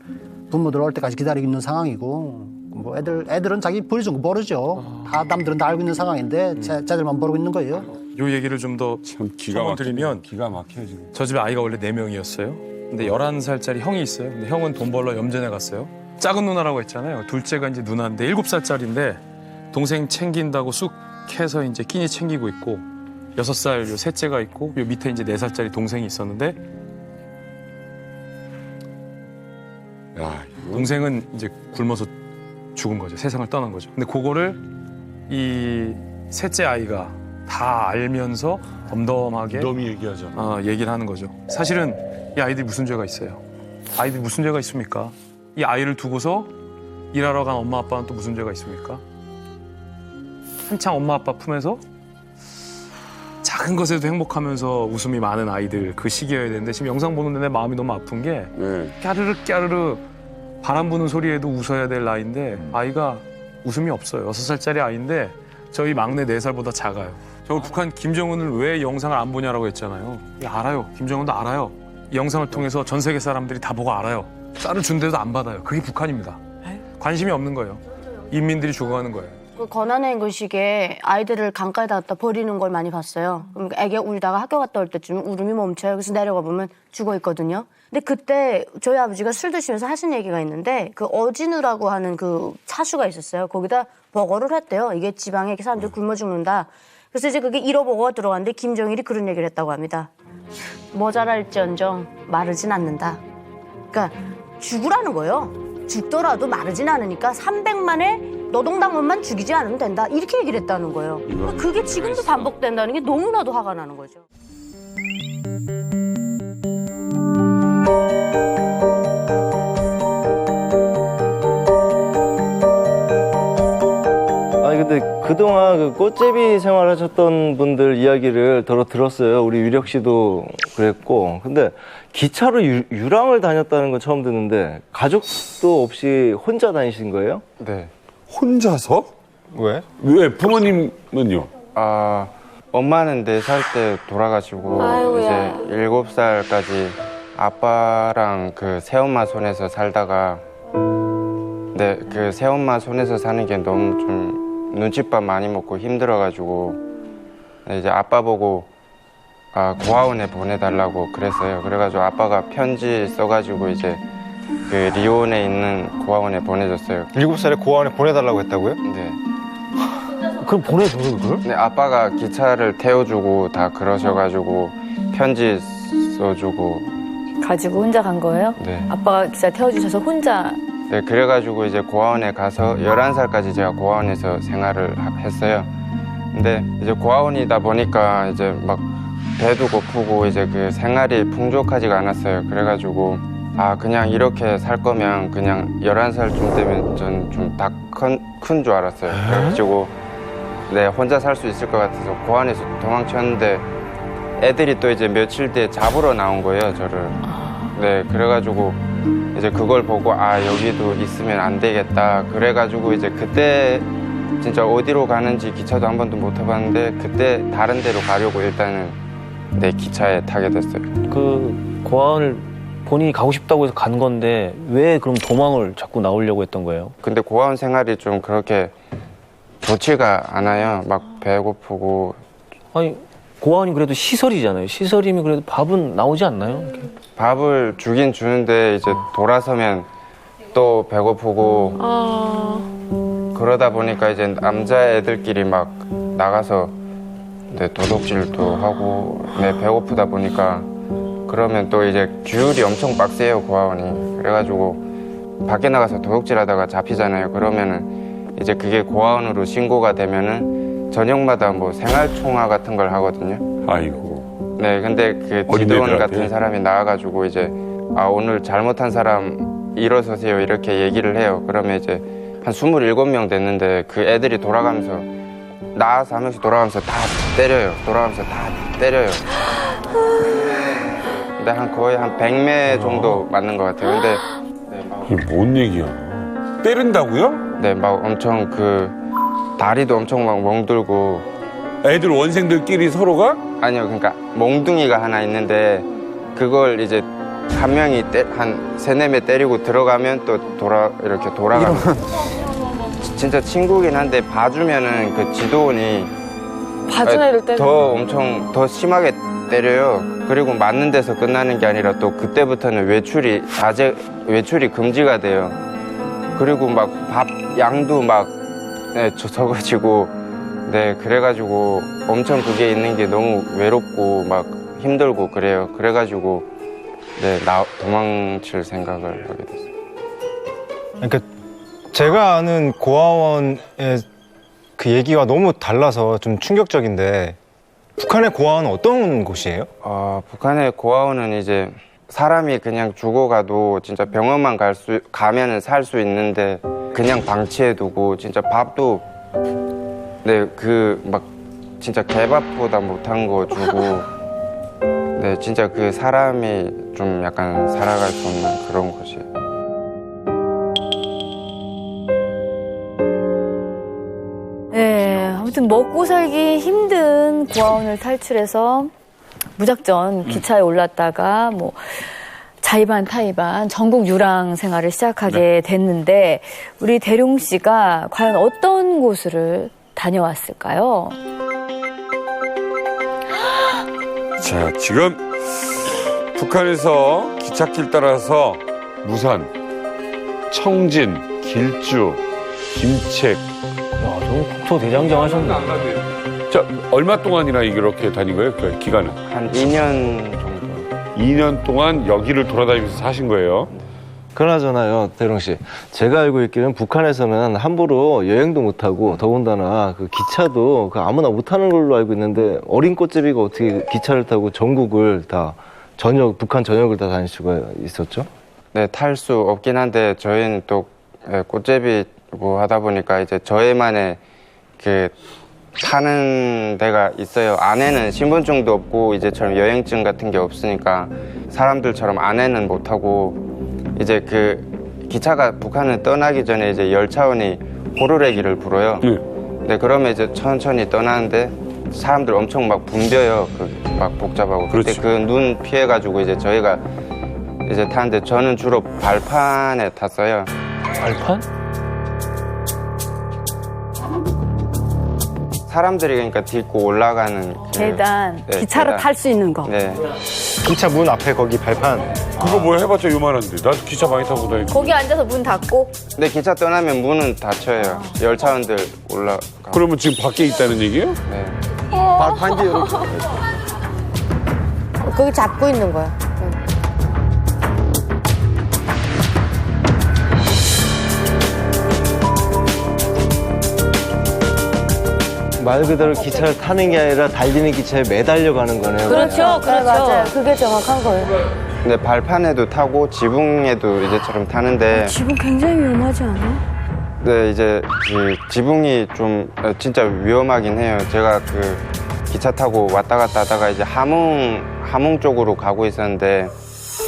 부모들 올 때까지 기다리고 있는 상황이고 뭐 애들은 자기 버려준 거 모르죠. 다 남들은 다 알고 있는 상황인데 쟤들만 모르고 있는 거예요. 요 얘기를 좀 더 설명드리면 기가 막혀요 지금. 저 집에 아이가 원래 4명이었어요. 근데 11살짜리 형이 있어요. 근데 형은 돈 벌러 염전에 갔어요. 작은 누나라고 했잖아요. 둘째가 이제 누나인데 7살짜리인데 동생 챙긴다고 쑥 해서 이제 끼니 챙기고 있고 6살 요 셋째가 있고 요 밑에 이제 4살짜리 동생이 있었는데 야, 동생은 이제 굶어서 죽은 거죠. 세상을 떠난 거죠. 근데 그거를 이 셋째 아이가 다 알면서 덤덤하게 무덤이 얘기하죠. 얘기를 하는 거죠. 사실은 이 아이들이 무슨 죄가 있어요? 아이들이 무슨 죄가 있습니까? 이 아이를 두고서 일하러 간 엄마 아빠는 또 무슨 죄가 있습니까? 한창 엄마 아빠 품에서 작은 것에도 행복하면서 웃음이 많은 아이들 그 시기여야 되는데 지금 영상 보는데 내 마음이 너무 아픈 게 까르르 까르르 바람 부는 소리에도 웃어야 될 나이인데 아이가 웃음이 없어요. 6살짜리 아이인데 저희 막내 4살보다 작아요. 저 북한 김정은을 왜 영상을 안 보냐라고 했잖아요. 알아요. 김정은도 알아요. 이 영상을 통해서 전 세계 사람들이 다 보고 알아요. 쌀을 준데도 안 받아요. 그게 북한입니다. 관심이 없는 거예요. 인민들이 죽어가는 거예요. 그 권한의 의식에 아이들을 강가에다 갖다 버리는 걸 많이 봤어요. 그럼 애기가 울다가 학교 갔다 올 때쯤 울음이 멈춰요. 그래서 내려가 보면 죽어 있거든요. 근데 그때 저희 아버지가 술 드시면서 하신 얘기가 있는데 그 어진우라고 하는 그 차수가 있었어요. 거기다 버거를 했대요. 이게 지방에 사람들 굶어 죽는다. 그래서 이제 그게 1호 버거가 들어갔는데 김정일이 그런 얘기를 했다고 합니다. 모자랄지언정 마르진 않는다. 그러니까 죽으라는 거예요. 죽더라도 마르진 않으니까 300만의 노동당원만 죽이지 않으면 된다. 이렇게 얘기를 했다는 거예요. 그러니까 그게 지금도 반복된다는 게 너무나도 화가 나는 거죠. 아니 근데 그동안 그 꽃제비 생활하셨던 분들 이야기를 들었어요. 우리 유력 씨도 그랬고. 근데 기차로 유랑을 다녔다는 건 처음 듣는데 가족도 없이 혼자 다니신 거예요? 네. 혼자서? 왜? 왜? 부모님은요? 아, 엄마는 4살 때 돌아가시고 아이고야. 이제 7살까지 아빠랑 그 새엄마 손에서 살다가 네, 그 새엄마 손에서 사는 게 너무 좀 눈칫밥 많이 먹고 힘들어가지고 네, 이제 아빠 보고 고아원에 보내달라고 그랬어요. 그래가지고 아빠가 편지 써가지고 이제 그 리온에 있는 고아원에 보내줬어요. 7살에 고아원에 보내달라고 했다고요? 네. 그럼 보내줘요, 그걸? 네, 아빠가 기차를 태워주고 다 그러셔가지고 편지 써주고. 가지고 혼자 간 거예요? 네. 아빠가 기차 태워주셔서 혼자. 네, 그래가지고 이제 고아원에 가서 11살까지 제가 고아원에서 생활을 했어요. 근데 이제 고아원이다 보니까 이제 막 배도 고프고 이제 그 생활이 풍족하지가 않았어요. 그래가지고 그냥 이렇게 살 거면 그냥 11살쯤 되면 전 좀 다 큰 줄 알았어요. 그래가지고 네, 혼자 살 수 있을 것 같아서 고아원에서 도망쳤는데 애들이 또 이제 며칠 뒤에 잡으러 나온 거예요, 저를. 네, 그래가지고 이제 그걸 보고 여기도 있으면 안 되겠다. 그래가지고 이제 그때 진짜 어디로 가는지 기차도 한 번도 못 타봤는데 그때 다른 데로 가려고 일단은 네, 기차에 타게 됐어요. 그 고아원을 본인이 가고 싶다고 해서 간 건데 왜 그럼 도망을 자꾸 나오려고 했던 거예요? 근데 고아원 생활이 좀 그렇게 좋지가 않아요. 막 배고프고. 아니 고아원이 그래도 시설이잖아요. 시설이면 그래도 밥은 나오지 않나요? 이렇게. 밥을 주긴 주는데 이제 돌아서면 또 배고프고 그러다 보니까 이제 남자애들끼리 막 나가서 네, 도둑질도 하고 네, 배고프다 보니까 그러면 또 이제 규율이 엄청 빡세요, 고아원이. 그래가지고 밖에 나가서 도둑질하다가 잡히잖아요. 그러면은 이제 그게 고아원으로 신고가 되면은 저녁마다 뭐 생활총화 같은 걸 하거든요. 아이고. 네, 근데 그 지도원 같은 사람이 나와가지고 이제 오늘 잘못한 사람 일어서세요 이렇게 얘기를 해요. 그러면 이제 한 27명 됐는데 그 애들이 돌아가면서 나와서 한 명씩 돌아가면서 다 때려요. 돌아가면서 다 때려요. 근데 거의 한 100매 정도 맞는 것 같아요. 근데 이게 뭔 얘기야? 때린다고요? 네, 막 엄청 다리도 엄청 막 멍들고. 애들 원생들끼리 서로가? 아니요, 그러니까 몽둥이가 하나 있는데 그걸 이제 한 명이 한 3-4매 때리고 들어가면 또 이렇게 돌아가는. 진짜 친구긴 한데 봐주면은 그 지도원이 봐준 애를 때려. 더 심하게 때려요. 그리고 맞는 데서 끝나는 게 아니라 또 그때부터는 외출이 금지가 돼요. 그리고 막 밥 양도 막 적어지고 네, 그래가지고 엄청 그게 있는 게 너무 외롭고 막 힘들고 그래요. 그래가지고 네, 도망칠 생각을 하게 됐어요. 그러니까 제가 아는 고아원의 그 얘기와 너무 달라서 좀 충격적인데 북한의 고아원은 어떤 곳이에요? 북한의 고아원은 이제 사람이 그냥 죽어가도 진짜 병원만 가면은 살 수 있는데 그냥 방치해두고 진짜 밥도 네, 막 진짜 개밥보다 못한 거 주고 네, 진짜 그 사람이 좀 약간 살아갈 수 없는 그런 곳이에요. 네, 아무튼 먹고 살기 힘든 고아원을 탈출해서 무작정 기차에 올랐다가 뭐 자의반 타의반 전국 유랑 생활을 시작하게 됐는데 우리 대룡 씨가 과연 어떤 곳을 다녀왔을까요? 자, 지금 북한에서 기찻길 따라서 무산, 청진, 길주, 김책. 야, 저거 국토대장정 하셨네. 자, 얼마 동안이나 이렇게 다닌 거예요? 그 기간은? 한 2년 정도. 2년 동안 여기를 돌아다니면서 사신 거예요? 그나저나요, 대룡 씨. 제가 알고 있기로는 북한에서는 함부로 여행도 못하고 더군다나 그 기차도 아무나 못 타는 걸로 알고 있는데 어린 꽃제비가 어떻게 기차를 타고 전국을 다 북한 전역을 다 다닐 수가 있었죠? 네, 탈 수 없긴 한데 저희는 또 꽃제비고 하다 보니까 이제 저희만의 그 타는 데가 있어요. 안에는 신분증도 없고 이제처럼 여행증 같은 게 없으니까 사람들처럼 안에는 못 타고 이제 그 기차가 북한을 떠나기 전에 이제 열차원이 호루라기를 불어요. 네, 그러면 이제 천천히 떠나는데 사람들 엄청 막 붐벼요. 그 막 복잡하고. 그때 그 눈 피해가지고 이제 저희가 이제 타는데 저는 주로 발판에 탔어요. 발판? 사람들이 그러니까 딛고 올라가는 그, 계단, 네, 기차로 계단. 탈 수 있는 거. 네. 기차 문 앞에 거기 발판. 그거 뭐 해봤자 요만한데. 나도 기차 많이 타고 다니고. 거기 앉아서 문 닫고. 근데 기차 떠나면 문은 닫혀요. 열차원들 올라가. 그러면 지금 밖에 있다는 얘기예요? 네. 발판기 이렇게. 거기 잡고 있는 거야. 말 그대로 기차를 타는 게 아니라 달리는 기차에 매달려 가는 거네요. 그렇죠, 그렇죠. 맞아요. 그게 정확한 거예요. 근데 발판에도 타고 지붕에도 이제처럼 타는데 지붕 굉장히 위험하지 않아? 네, 이제 그 지붕이 좀 진짜 위험하긴 해요. 제가 그 기차 타고 왔다 갔다 하다가 이제 함흥 쪽으로 가고 있었는데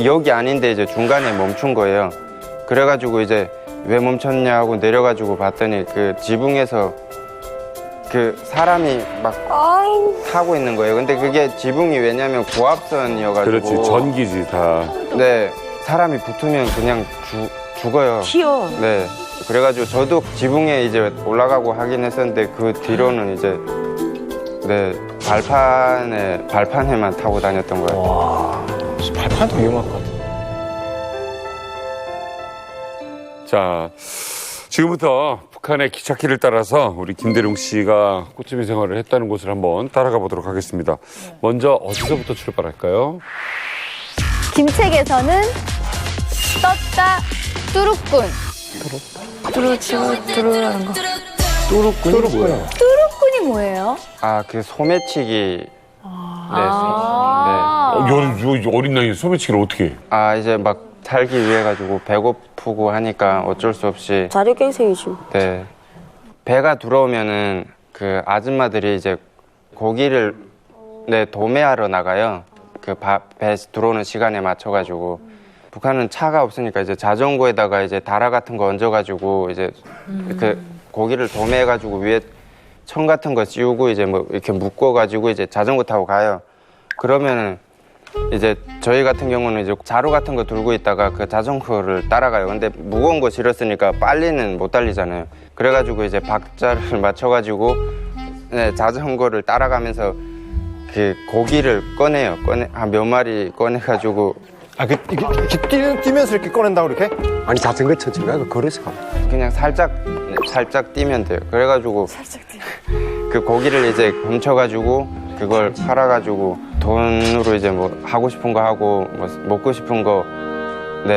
여기 아닌데 이제 중간에 멈춘 거예요. 그래가지고 이제 왜 멈췄냐 하고 내려가지고 봤더니 그 지붕에서 그 사람이 막 타고 있는 거예요. 근데 그게 지붕이 왜냐면 고압선이어가지고. 그렇지, 전기지 다. 네, 사람이 붙으면 그냥 죽어요. 튀어. 네, 그래가지고 저도 지붕에 이제 올라가고 하긴 했었는데 그 뒤로는 이제 네 발판에만 타고 다녔던 거예요. 와, 발판도 위험할 것 같아. 자, 지금부터 북한의 기찻길을 따라서 우리 김대룡 씨가 꽃집이 생활을 했다는 곳을 한번 따라가 보도록 하겠습니다. 먼저 어디서부터 출발할까요? 김책에서는 떴다 뚜루꾼. 뚜루라는 거. 뚜루꾼이 뭐야? 뚜루꾼이 뭐예요? 아, 그 소매치기. 어린 나이에 소매치기를 어떻게 해? 아, 이제 막 살기 위해 가지고 배고프고 하니까 어쩔 수 없이. 자력갱생이지. 네. 배가 들어오면은 그 아줌마들이 이제 고기를 도매하러 나가요. 그 배 들어오는 시간에 맞춰가지고. 북한은 차가 없으니까 이제 자전거에다가 이제 다라 같은 거 얹어가지고 이제 그 고기를 도매해가지고 위에 천 같은 거 씌우고 이제 뭐 이렇게 묶어가지고 이제 자전거 타고 가요. 그러면은 이제 저희 같은 경우는 이제 자루 같은 거 들고 있다가 그 자전거를 따라가요. 근데 무거운 거 실었으니까 빨리는 못 달리잖아요. 그래가지고 이제 박자를 맞춰가지고 자전거를 따라가면서 그 고기를 꺼내요. 한 몇 마리 꺼내가지고. 아, 이렇게 뛰면서 이렇게 꺼낸다고 이렇게? 아니 자전거 천천히 가 걸어서 가. 그냥 살짝 뛰면 돼요. 그래가지고 그 고기를 이제 훔쳐가지고 그걸 팔아가지고 돈으로 이제 뭐 하고 싶은 거 하고 뭐 먹고 싶은 거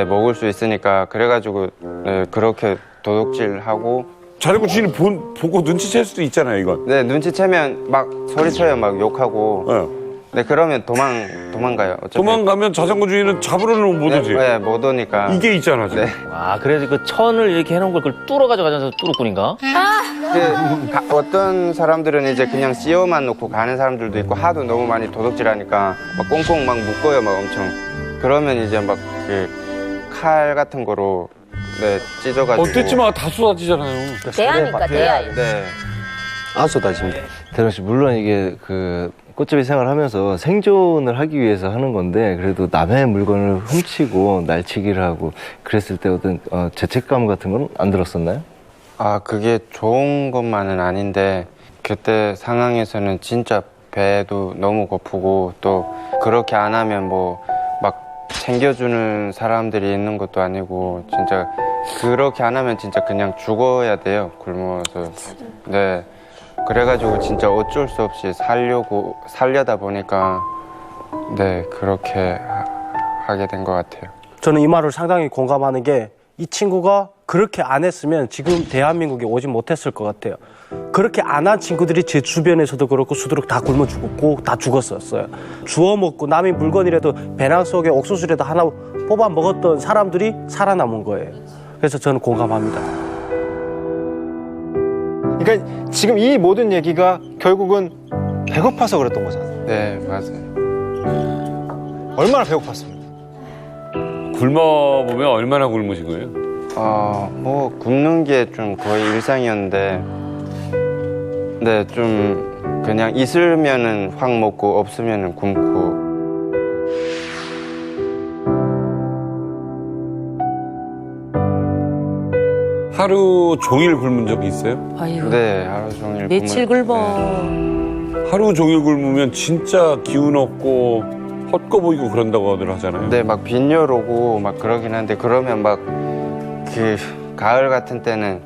먹을 수 있으니까 그래가지고 그렇게 도둑질하고. 자전거 주인이 보고 눈치챌 수도 있잖아요, 이건. 네, 눈치채면 막 소리쳐요, 막 욕하고. 네, 그러면 도망가요. 어차피. 도망가면 자전거 주인은 잡으러는 못 오지. 네, 못 오니까. 이게 있잖아, 지금. 네. 아, 그래서 그 천을 이렇게 해놓은 걸 그걸 뚫어 가져가서 뚜루꾼인가? 어떤 사람들은 이제 그냥 씌워만 놓고 가는 사람들도 있고 하도 너무 많이 도둑질하니까 막 꽁꽁 막 묶어요, 막 엄청. 그러면 이제 막 그 칼 같은 거로 찢어가지고. 어땠지만 다 쏟아지잖아요. 대야니까 대야. 네. 안 쏟아집니다. 대룡 씨, 물론 이게 그 꽃집이 생활하면서 생존을 하기 위해서 하는 건데 그래도 남의 물건을 훔치고 날치기를 하고 그랬을 때 어떤 죄책감 같은 건 안 들었었나요? 아, 그게 좋은 것만은 아닌데 그때 상황에서는 진짜 배도 너무 고프고 또 그렇게 안 하면 뭐 막 챙겨주는 사람들이 있는 것도 아니고 진짜 그렇게 안 하면 진짜 그냥 죽어야 돼요, 굶어서. 네. 그래가지고 진짜 어쩔 수 없이 살려다 보니까 그렇게 하게 된 것 같아요. 저는 이 말을 상당히 공감하는 게 이 친구가 그렇게 안 했으면 지금 대한민국에 오지 못했을 것 같아요. 그렇게 안 한 친구들이 제 주변에서도 그렇고 수두룩 다 굶어 죽었고 다 죽었었어요. 주워 먹고 남의 물건이라도 배낭 속에 옥수수라도 하나 뽑아 먹었던 사람들이 살아남은 거예요. 그래서 저는 공감합니다. 그러니까 지금 이 모든 얘기가 결국은 배고파서 그랬던 거잖아요. 네, 맞아요. 얼마나 배고팠습니까? 굶어보면 얼마나 굶으신 거예요? 뭐 굶는 게 좀 거의 일상이었는데, 네, 좀 그냥 있으면은 확 먹고 없으면은 굶고. 하루 종일 굶은 적이 있어요? 아이고. 네, 하루 종일 며칠 굶어. 하루 종일 굶으면 진짜 기운 없고 헛거 보이고 그런다고들 하잖아요. 네, 막 빈혈 오고 막 그러긴 한데, 그러면 막 그 가을 같은 때는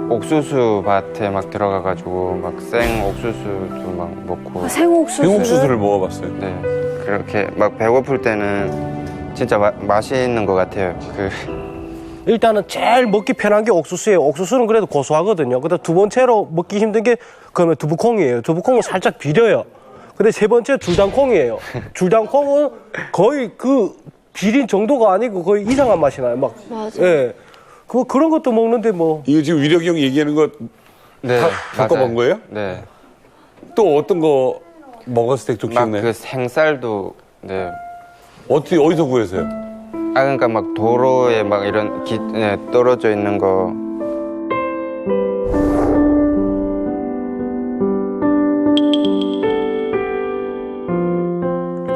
옥수수 밭에 막 들어가가지고 막 생 옥수수도 막 먹고. 생옥수수를 먹어봤어요? 네, 그렇게 막 배고플 때는 진짜 맛있는 것 같아요. 일단은 제일 먹기 편한 게 옥수수예요. 옥수수는 그래도 고소하거든요. 그다음 두 번째로 먹기 힘든 게 그러면 두부콩이에요. 두부콩은 살짝 비려요. 근데 세 번째 줄당콩이에요. 줄당콩은 거의 그 비린 정도가 아니고 거의 이상한 맛이 나요. 막. 맞아. 예. 그런 것도 먹는데 뭐. 이거 지금 위력이 형 얘기하는 거 네, 바꿔본 거예요? 네. 또 어떤 거 먹었을 때 좀 기억나요? 그 생쌀도, 네. 어디서 구해서요? 그러니까 막 도로에 막 이런 네, 떨어져 있는 거.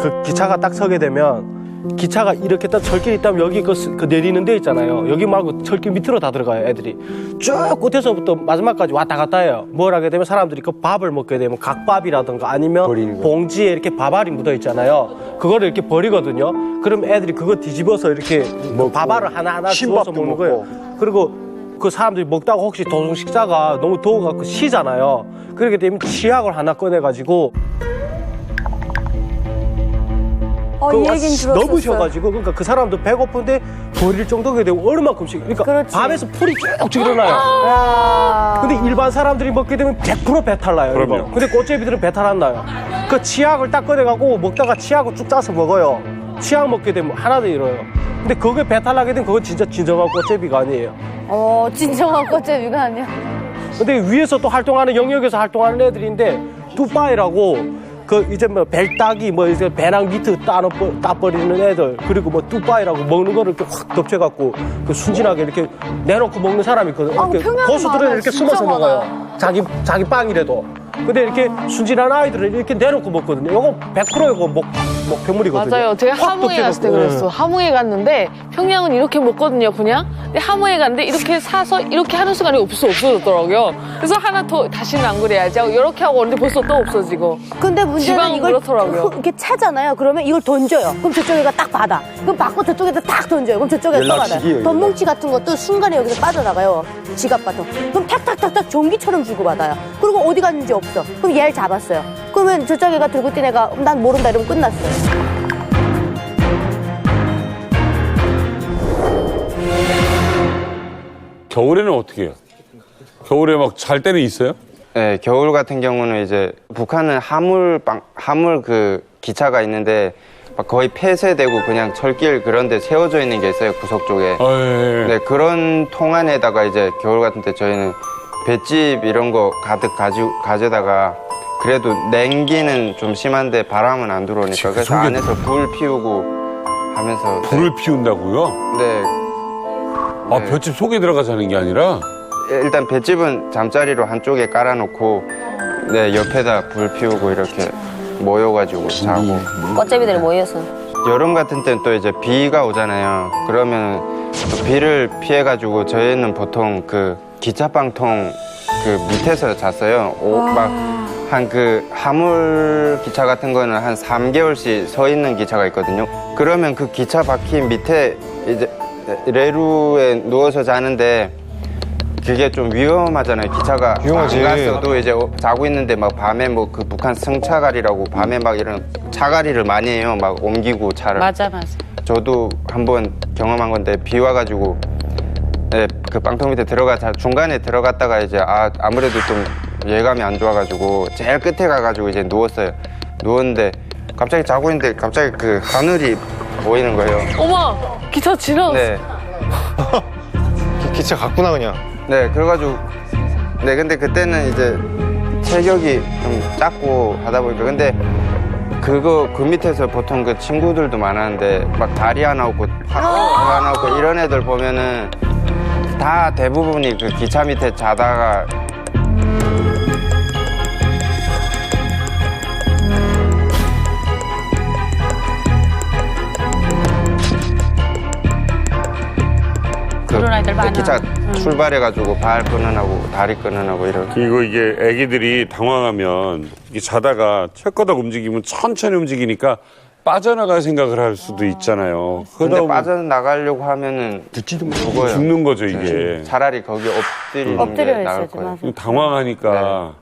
그 기차가 딱 서게 되면 기차가 이렇게 딱 철길이 있다면 여기 그 내리는 데 있잖아요. 여기 말고 철길 밑으로 다 들어가요, 애들이. 쭉 끝에서부터 마지막까지 왔다 갔다 해요. 뭘 하게 되면 사람들이 그 밥을 먹게 되면 각밥이라든가 아니면 봉지에 이렇게 밥알이 묻어 있잖아요. 그거를 이렇게 버리거든요. 그럼 애들이 그거 뒤집어서 이렇게 밥알을 하나하나 주워서 먹는 거예요. 그리고 그 사람들이 먹다가 혹시 도중 식사가 너무 더워갖고 쉬잖아요. 그렇게 되면 치약을 하나 꺼내가지고 이 얘긴 들었었어요. 넘으셔가지고 그러니까 그 사람도 배고픈데 버릴 정도가 되고 얼마큼씩 그러니까 그렇지. 밥에서 풀이 쭉쭉 일어나요. 근데 일반 사람들이 먹게 되면 100% 배탈 나요. 그럼요. 이거. 근데 꽃제비들은 배탈 안 나요. 그 치약을 딱 꺼내갖고 먹다가 치약을 쭉 짜서 먹어요. 치약 먹게 되면 하나도 잃어요. 근데 그게 배탈 나게 되면 그건 진짜 진정한 꽃제비가 아니에요. 진정한 꽃제비가 아니야. 근데 위에서 또 활동하는 영역에서 활동하는 애들인데 뚜빠이라고 그 이제 뭐 벨따기 뭐 이제 배낭 밑에 따버리는 애들 그리고 뭐 뚜빠이라고 먹는 거를 이렇게 확 덮쳐갖고 그 순진하게 이렇게 내놓고 먹는 사람이 있거든. 이렇게 고수들은 이렇게 숨어서 먹어요. 자기 빵이라도. 근데 이렇게 순진한 아이들은 이렇게 내놓고 먹거든요. 이거 100% 이거 목표물이거든요. 맞아요. 제가 하몽에 갔을 때 그랬어. 하몽에 갔는데 평양은 이렇게 먹거든요, 그냥. 근데 하몽에 갔는데 이렇게 사서 이렇게 하는 순간에 없어졌더라고요. 그래서 하나 더 다시는 안 그래야지 하고 이렇게 하고 오는데 벌써 또 없어지고. 근데 문제는 지방은 이걸 그렇더라고요. 이렇게 차잖아요. 그러면 이걸 던져요. 그럼 저쪽에가 딱 받아. 그럼 받고 저쪽에다 딱 던져요. 그럼 저쪽에가 또 받아요. 돈 뭉치 같은 것도 순간에 여기서 빠져나가요. 지갑 같은 거. 그럼 탁탁탁탁 전기처럼 주고받아요. 그리고 어디 갔는지 없어. 그럼 얘를 잡았어요. 그러면 저쪽 애가 들고 뛴 애가 난 모른다 이러면 끝났어요. 겨울에는 어떻게 해요? 겨울에 막 잘 때는 있어요? 네, 겨울 같은 경우는 이제 북한은 화물 그 기차가 있는데 막 거의 폐쇄되고 그냥 철길 그런 데 세워져 있는 게 있어요, 구석 쪽에. 네, 그런 통 안에다가 이제 겨울 같은 때 저희는 볏짚 이런 거 가득 가져다가 그래도 냉기는 좀 심한데 바람은 안 들어오니까 그래서 안에서 불 피우고 하면서. 불을 피운다고요? 네. 아, 볏짚 속에 들어가 자는 게 아니라? 일단 볏짚은 잠자리로 한쪽에 깔아놓고 네, 옆에다 불 피우고 이렇게 모여가지고 자고. 꽃제비들이 모여서. 여름 같은 때는 또 이제 비가 오잖아요. 그러면 또 비를 피해가지고 저희는 보통 그 기차방통 그 밑에서 잤어요. 막 한 그 화물 기차 같은 거는 한 3개월씩 서 있는 기차가 있거든요. 그러면 그 기차 바퀴 밑에 이제 레루에 누워서 자는데 그게 좀 위험하잖아요. 기차가 위험하지. 안 갔어도 이제 자고 있는데 막 밤에 뭐 그 북한 승차가리라고 밤에 막 이런 차가리를 많이 해요. 막 옮기고 차를. 맞아. 저도 한번 경험한 건데 비 와가지고 네, 그 빵통 밑에 중간에 들어갔다가 이제 아무래도 좀 예감이 안 좋아가지고 제일 끝에 가가지고 이제 누웠어요. 누웠는데 갑자기 자고 있는데 갑자기 그 하늘이 보이는 거예요. 어머, 기차 지나갔어. 네. 기차 갔구나 그냥. 네, 그래가지고 네, 근데 그때는 이제 체격이 좀 작고 하다 보니까 근데 그 밑에서 보통 그 친구들도 많았는데 막 다리 하나 없고 팔 하나 없고 이런 애들 보면은 다 대부분이 그 기차 밑에 자다가 그런 아이들 많아. 기차 출발해가지고 발 끊어나고 다리 끊어나고 이런. 그리고 이게 애기들이 당황하면 이게 자다가 철거덕 움직이면 천천히 움직이니까 빠져나갈 생각을 할 수도 있잖아요. 근데 빠져나가려고 하면은 죽어요. 죽는 거죠 이게. 차라리 거기 엎드리는 게 나을 거예요. 당황하니까.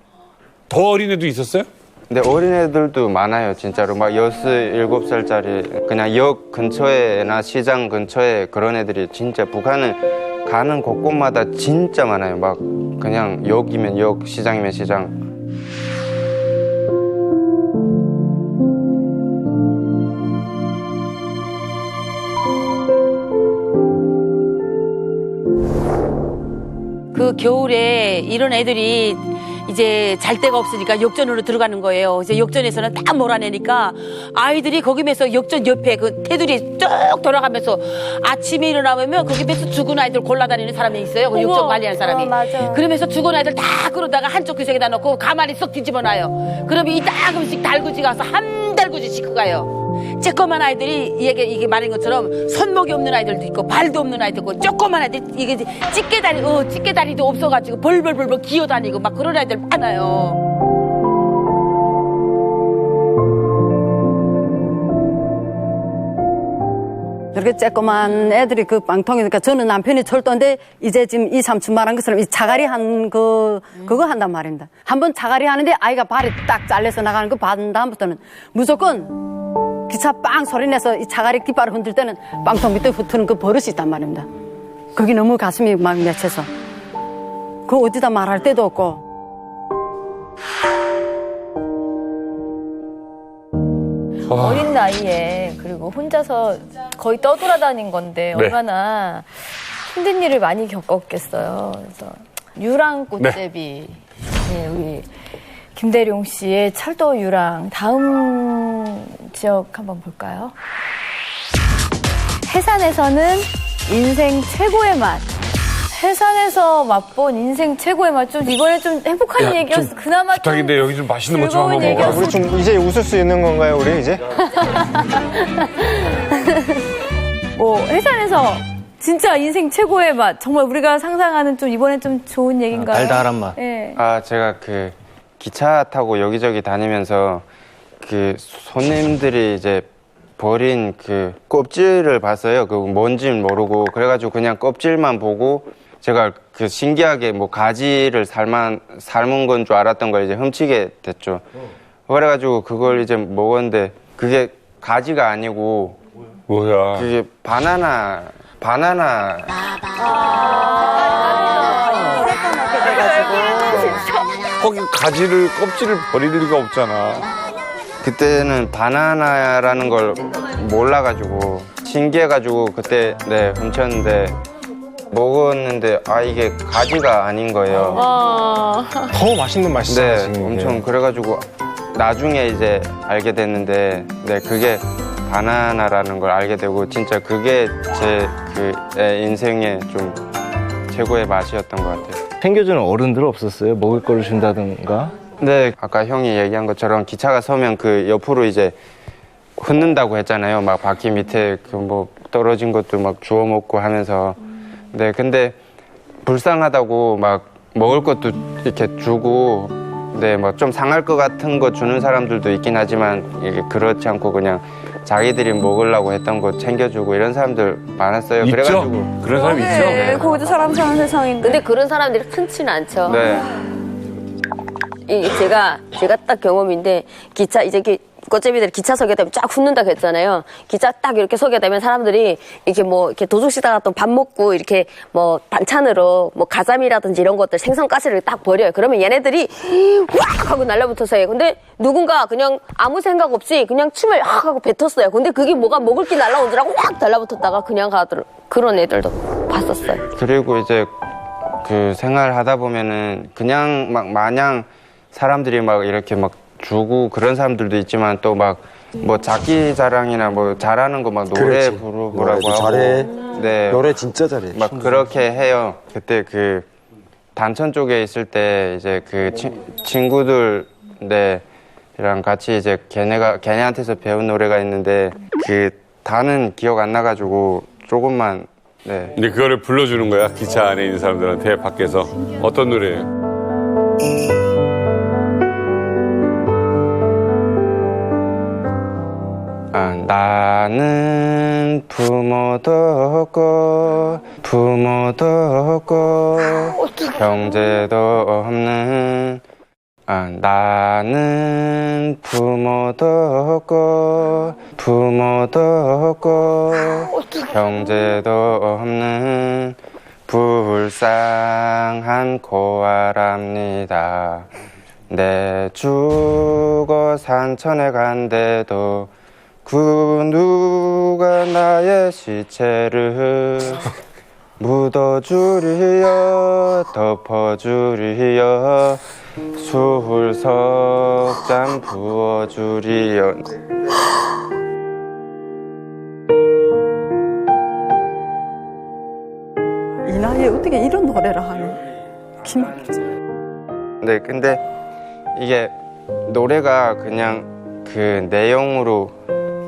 더 어린 애도 있었어요? 근데 어린애들도 많아요, 진짜로. 막 6, 7살짜리. 그냥 역 근처에나 시장 근처에 그런 애들이 진짜 북한은 가는 곳곳마다 진짜 많아요. 막 그냥 역이면 역, 시장이면 시장. 그 겨울에 이런 애들이 이제 잘 데가 없으니까 역전으로 들어가는 거예요. 이제 역전에서는 딱 몰아내니까 아이들이 거기면서 역전 옆에 그 테두리 쭉 돌아가면서 아침에 일어나면 거기면서 죽은 아이들 골라다니는 사람이 있어요. 그 역전 관리하는 사람이. 맞아. 그러면서 죽은 아이들 다 끌어다가 한쪽 구석에다 놓고 가만히 쏙 뒤집어놔요. 그러면 이따금씩 달구지 가서 한 달구지 씻고 가요. 쬐꼬만 아이들이 이게 말인 것처럼 손목이 없는 아이들도 있고 발도 없는 아이들도 있고 조그만 아이들 이게 찌개다리도 없어가지고 벌벌벌벌 기어다니고 막 그런 아이들 많아요. 이렇게 쬐꼬만 애들이 그 빵통이니까 저는 남편이 철도인데 이제 지금 이 삼촌 말한 것처럼 이 자갈이 한 그거 한단 말입니다. 한번 자갈이 하는데 아이가 발이 딱 잘려서 나가는 거 받은 다음부터는 무조건 기차 빵 소리 내서 이 자갈이 깃발을 흔들 때는 빵통 밑에 흩트는 그 버릇이 있단 말입니다. 그게 너무 가슴이 막 맺혀서 그거 어디다 말할 데도 없고. 어린 나이에 그리고 혼자서 거의 떠돌아다닌 건데 네. 얼마나 힘든 일을 많이 겪었겠어요. 그래서 유랑꽃제비 네, 우리 김대룡 씨의 철도 유랑 다음 지역 한번 볼까요? 해산에서는 인생 최고의 맛. 해산에서 맛본 인생 최고의 맛. 좀 이번에 좀 행복한 얘기였어. 그나마 좀 부탁인데 여기 좀 맛있는 것 좀 한번 즐거운 먹어라. 우리 좀 이제 웃을 수 있는 건가요, 우리 이제? 뭐 해산에서 진짜 인생 최고의 맛. 정말 우리가 상상하는 좀 이번에 좀 좋은 얘기인가요? 달달한 맛. 네. 아, 제가 그 기차 타고 여기저기 다니면서 그 손님들이 이제 버린 그 껍질을 봤어요. 그 뭔지는 모르고 그래가지고 그냥 껍질만 보고 제가 그 신기하게 뭐 가지를 삶은 건 줄 알았던 걸 이제 훔치게 됐죠. 그래가지고 그걸 이제 먹었는데 그게 가지가 아니고 뭐야? 그게 바나나. 거기 가지를 껍질을 버릴 리가 없잖아. 그때는 바나나라는 걸 몰라가지고 신기해가지고 그때 네 훔쳤는데 먹었는데 아 이게 가지가 아닌 거예요. 더 맛있는 맛이잖아요. 네, 지금 이게. 엄청 그래가지고 나중에 이제 알게 됐는데 네 그게 바나나라는 걸 알게 되고 진짜 그게 제 그 인생의 좀 최고의 맛이었던 것 같아요. 챙겨주는 어른들 없었어요? 먹을 거를 준다든가? 네, 아까 형이 얘기한 것처럼 기차가 서면 그 옆으로 이제 흩는다고 했잖아요. 막 바퀴 밑에 그 뭐 떨어진 것도 막 주워 먹고 하면서. 네, 근데 불쌍하다고 막 먹을 것도 이렇게 주고, 네, 뭐 좀 상할 것 같은 거 주는 사람들도 있긴 하지만 이게 그렇지 않고 그냥 자기들이 먹으려고 했던 거 챙겨주고 이런 사람들 많았어요. 있죠? 그래가지고 그런 사람이 있죠. 네, 거기도 사람 사는 세상인데. 근데 그런 사람들이 흔치는 않죠. 네. 이게 제가 딱 경험인데 기차 이제 꽃제비들이 기차 서게 되면 쫙 훑는다고 했잖아요. 기차 딱 이렇게 서게 되면 사람들이 이렇게 뭐 이렇게 도둑시다가 또 밥 먹고 이렇게 뭐 반찬으로 뭐 가자미라든지 이런 것들 생선가스를 딱 버려요. 그러면 얘네들이 확 하고 날라붙어서 해요. 근데 누군가 그냥 아무 생각 없이 그냥 침을 확 하고 뱉었어요. 근데 그게 뭐가 먹을 게 날라온 줄 알고 확 달라붙었다가 그냥 가더라고요. 그런 애들도 봤었어요. 그리고 이제 그 생활하다 보면은 그냥 막 마냥 사람들이 막 이렇게 막 주고 그런 사람들도 있지만 또 막 뭐 자기 자랑이나 뭐 잘하는 거 막 노래 부르라고 하고 잘해. 네. 노래 진짜 잘해. 막 그렇게 해요. 그때 그 단천 쪽에 있을 때 이제 그 친구들 랑 같이 이제 걔네한테서 배운 노래가 있는데 그 다는 기억 안 나가지고 조금만 네. 근데 그거를 불러주는 거야 기차 안에 있는 사람들한테 밖에서 어떤 노래예요? 나는 부모도 없고 형제도 없는 나는 부모도 없고 형제도 없는 불쌍한 고아랍니다. 내 죽어 산천에 간데도 그 누가 나의 시체를 묻어주리여 덮어주리여 수hul석잔 부어주리여. 이 나이에 어떻게 이런 노래를 하네. 기막히지. 네, 근데 이게 노래가 그냥 그 내용으로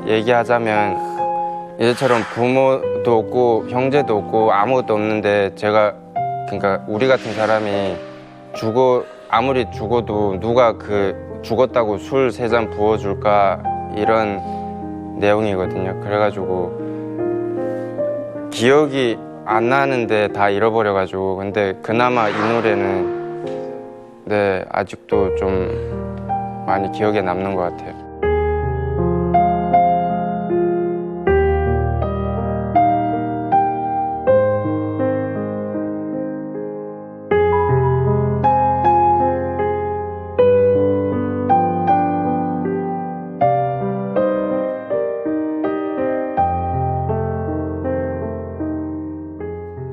얘기하자면 이제처럼 부모도 없고 형제도 없고 아무것도 없는데 제가 그러니까 우리 같은 사람이 아무리 죽어도 누가 그 죽었다고 술 3잔 부어줄까 이런 내용이거든요. 그래가지고 기억이 안 나는데 다 잃어버려가지고 근데 그나마 이 노래는 네 아직도 좀 많이 기억에 남는 것 같아요.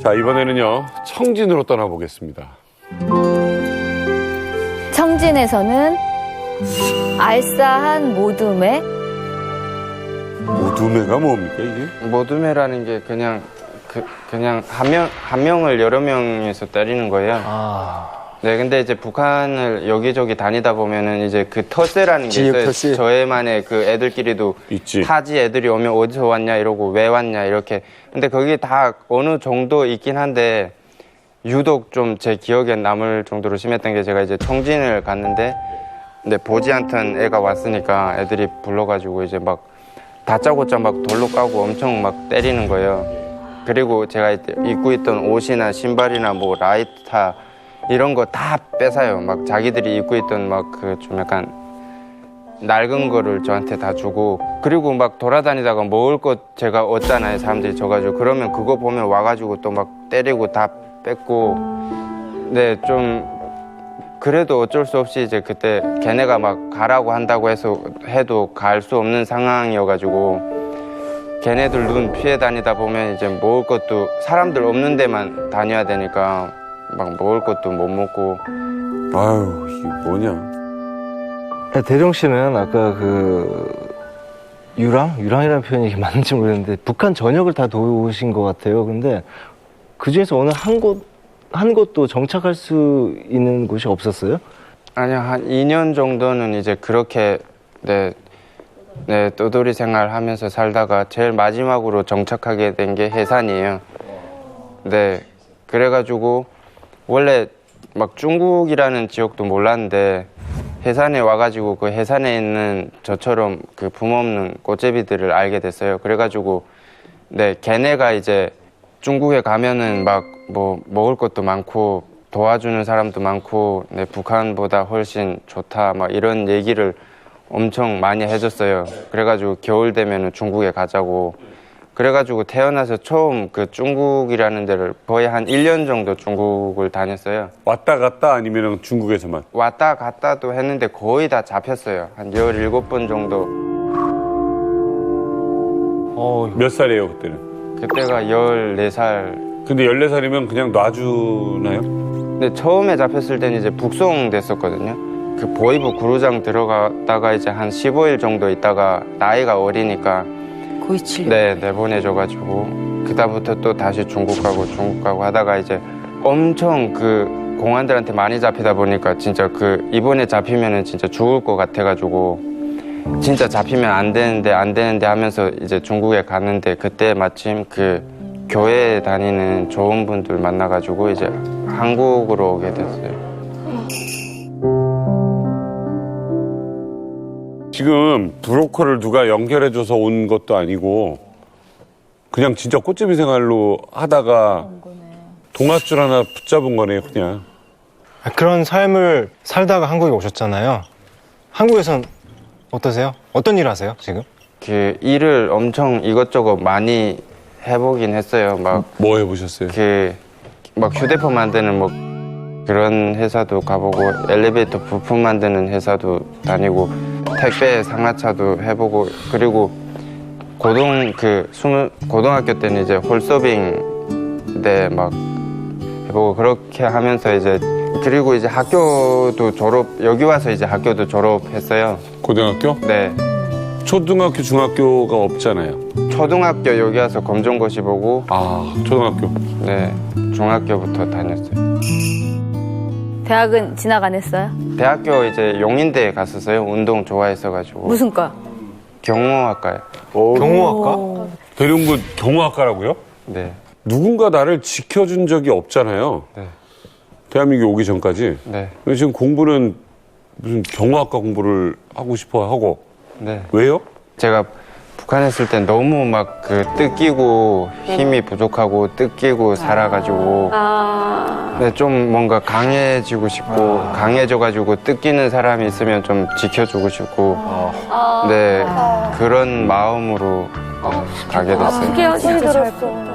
자, 이번에는요, 청진으로 떠나보겠습니다. 청진에서는 알싸한 모둠에 모둠회가 뭡니까, 이게? 모둠회라는 게 그냥 한 명을 여러 명에서 때리는 거예요. 네, 근데 이제 북한을 여기저기 다니다 보면은 이제 그 터세라는 게 있어요. 터세. 저희만의 그 애들끼리도 있지. 타지 애들이 오면 어디서 왔냐 이러고 왜 왔냐 이렇게. 근데 거기 다 어느 정도 있긴 한데 유독 좀 제 기억에 남을 정도로 심했던 게 제가 이제 청진을 갔는데 근데 보지 않던 애가 왔으니까 애들이 불러가지고 이제 막 다짜고짜 막 돌로 까고 엄청 막 때리는 거예요. 그리고 제가 입고 있던 옷이나 신발이나 뭐 라이터 이런 거 다 뺏어요. 막 자기들이 입고 있던 막 그 좀 약간 낡은 거를 저한테 다 주고 그리고 막 돌아다니다가 먹을 것 제가 얻잖아요. 사람들이 져가지고 그러면 그거 보면 와가지고 또 막 때리고 다 뺏고 네, 좀 그래도 어쩔 수 없이 이제 그때 걔네가 막 가라고 한다고 해도 갈 수 없는 상황이어가지고 걔네들 눈 피해 다니다 보면 이제 먹을 것도 사람들 없는 데만 다녀야 되니까 막 먹을 것도 못 먹고 아유 이게 뭐냐. 대령 씨는 아까 그 유랑이라는 표현이 맞는지 모르겠는데 북한 전역을 다 도우신 것 같아요. 근데 그 중에서 어느 한 곳도 정착할 수 있는 곳이 없었어요? 아니요, 한 2년 정도는 이제 그렇게 네, 떠돌이 생활하면서 살다가 제일 마지막으로 정착하게 된 게 해산이에요. 네, 그래가지고 원래 막 중국이라는 지역도 몰랐는데 해산에 와가지고 그 해산에 있는 저처럼 그 부모 없는 꽃제비들을 알게 됐어요. 그래가지고 네, 걔네가 이제 중국에 가면은 막 뭐 먹을 것도 많고 도와주는 사람도 많고 네, 북한보다 훨씬 좋다 막 이런 얘기를 엄청 많이 해줬어요. 그래가지고 겨울 되면은 중국에 가자고. 그래가지고 태어나서 처음 그 중국이라는 데를 거의 한 1년 정도 중국을 다녔어요. 왔다 갔다 아니면 중국에서만? 왔다 갔다도 했는데 거의 다 잡혔어요. 한 17번 정도. 몇 살이에요 그때는? 그때가 14살. 근데 14살이면 그냥 놔주나요? 근데 처음에 잡혔을 때는 이제 북송 됐었거든요. 그 보이부 구루장 들어갔다가 이제 한 15일 정도 있다가 나이가 어리니까 고이치려. 네, 내보내줘가지고 그다음부터 또 다시 중국 가고 하다가 이제 엄청 그 공안들한테 많이 잡히다 보니까 진짜 그 이번에 잡히면은 진짜 죽을 것 같아가지고 진짜 잡히면 안 되는데 하면서 이제 중국에 갔는데 그때 마침 그 교회 다니는 좋은 분들 만나가지고 이제 한국으로 오게 됐어요. 지금 브로커를 누가 연결해줘서 온 것도 아니고 그냥 진짜 꽃제비 생활로 하다가 동아줄 하나 붙잡은 거네요, 그냥. 그런 삶을 살다가 한국에 오셨잖아요. 한국에선 어떠세요? 어떤 일 하세요, 지금? 그 일을 엄청 이것저것 많이 해보긴 했어요. 막 뭐 해보셨어요? 그 막 휴대폰 만드는 뭐 그런 회사도 가보고 엘리베이터 부품 만드는 회사도 다니고 택배 상하차도 해보고 그리고 고등학교 때는 이제 홀서빙 때 막 해보고 그렇게 하면서 이제 그리고 이제 학교도 여기 와서 이제 학교도 졸업했어요. 고등학교? 네. 초등학교, 중학교가 없잖아요. 초등학교 여기 와서 검정고시 보고 초등학교? 네. 중학교부터 다녔어요. 대학은 진학 안 했어요? 대학교 이제 용인대에 갔었어요. 운동 좋아했어가지고. 무슨 과? 경호학과요. 경호학과? 대룡군 경호학과라고요? 네. 누군가 나를 지켜준 적이 없잖아요. 네. 대한민국에 오기 전까지. 네. 근데 지금 공부는 무슨 경호학과 공부를 하고 싶어 하고. 네. 왜요? 제가 북한에 있을 때 너무 막 그 뜯기고 힘이 부족하고 뜯기고 살아가지고 네, 좀 뭔가 강해지고 싶고 강해져가지고 뜯기는 사람이 있으면 좀 지켜주고 싶고 네 그런 마음으로 가게 됐어요. 소리 들었어.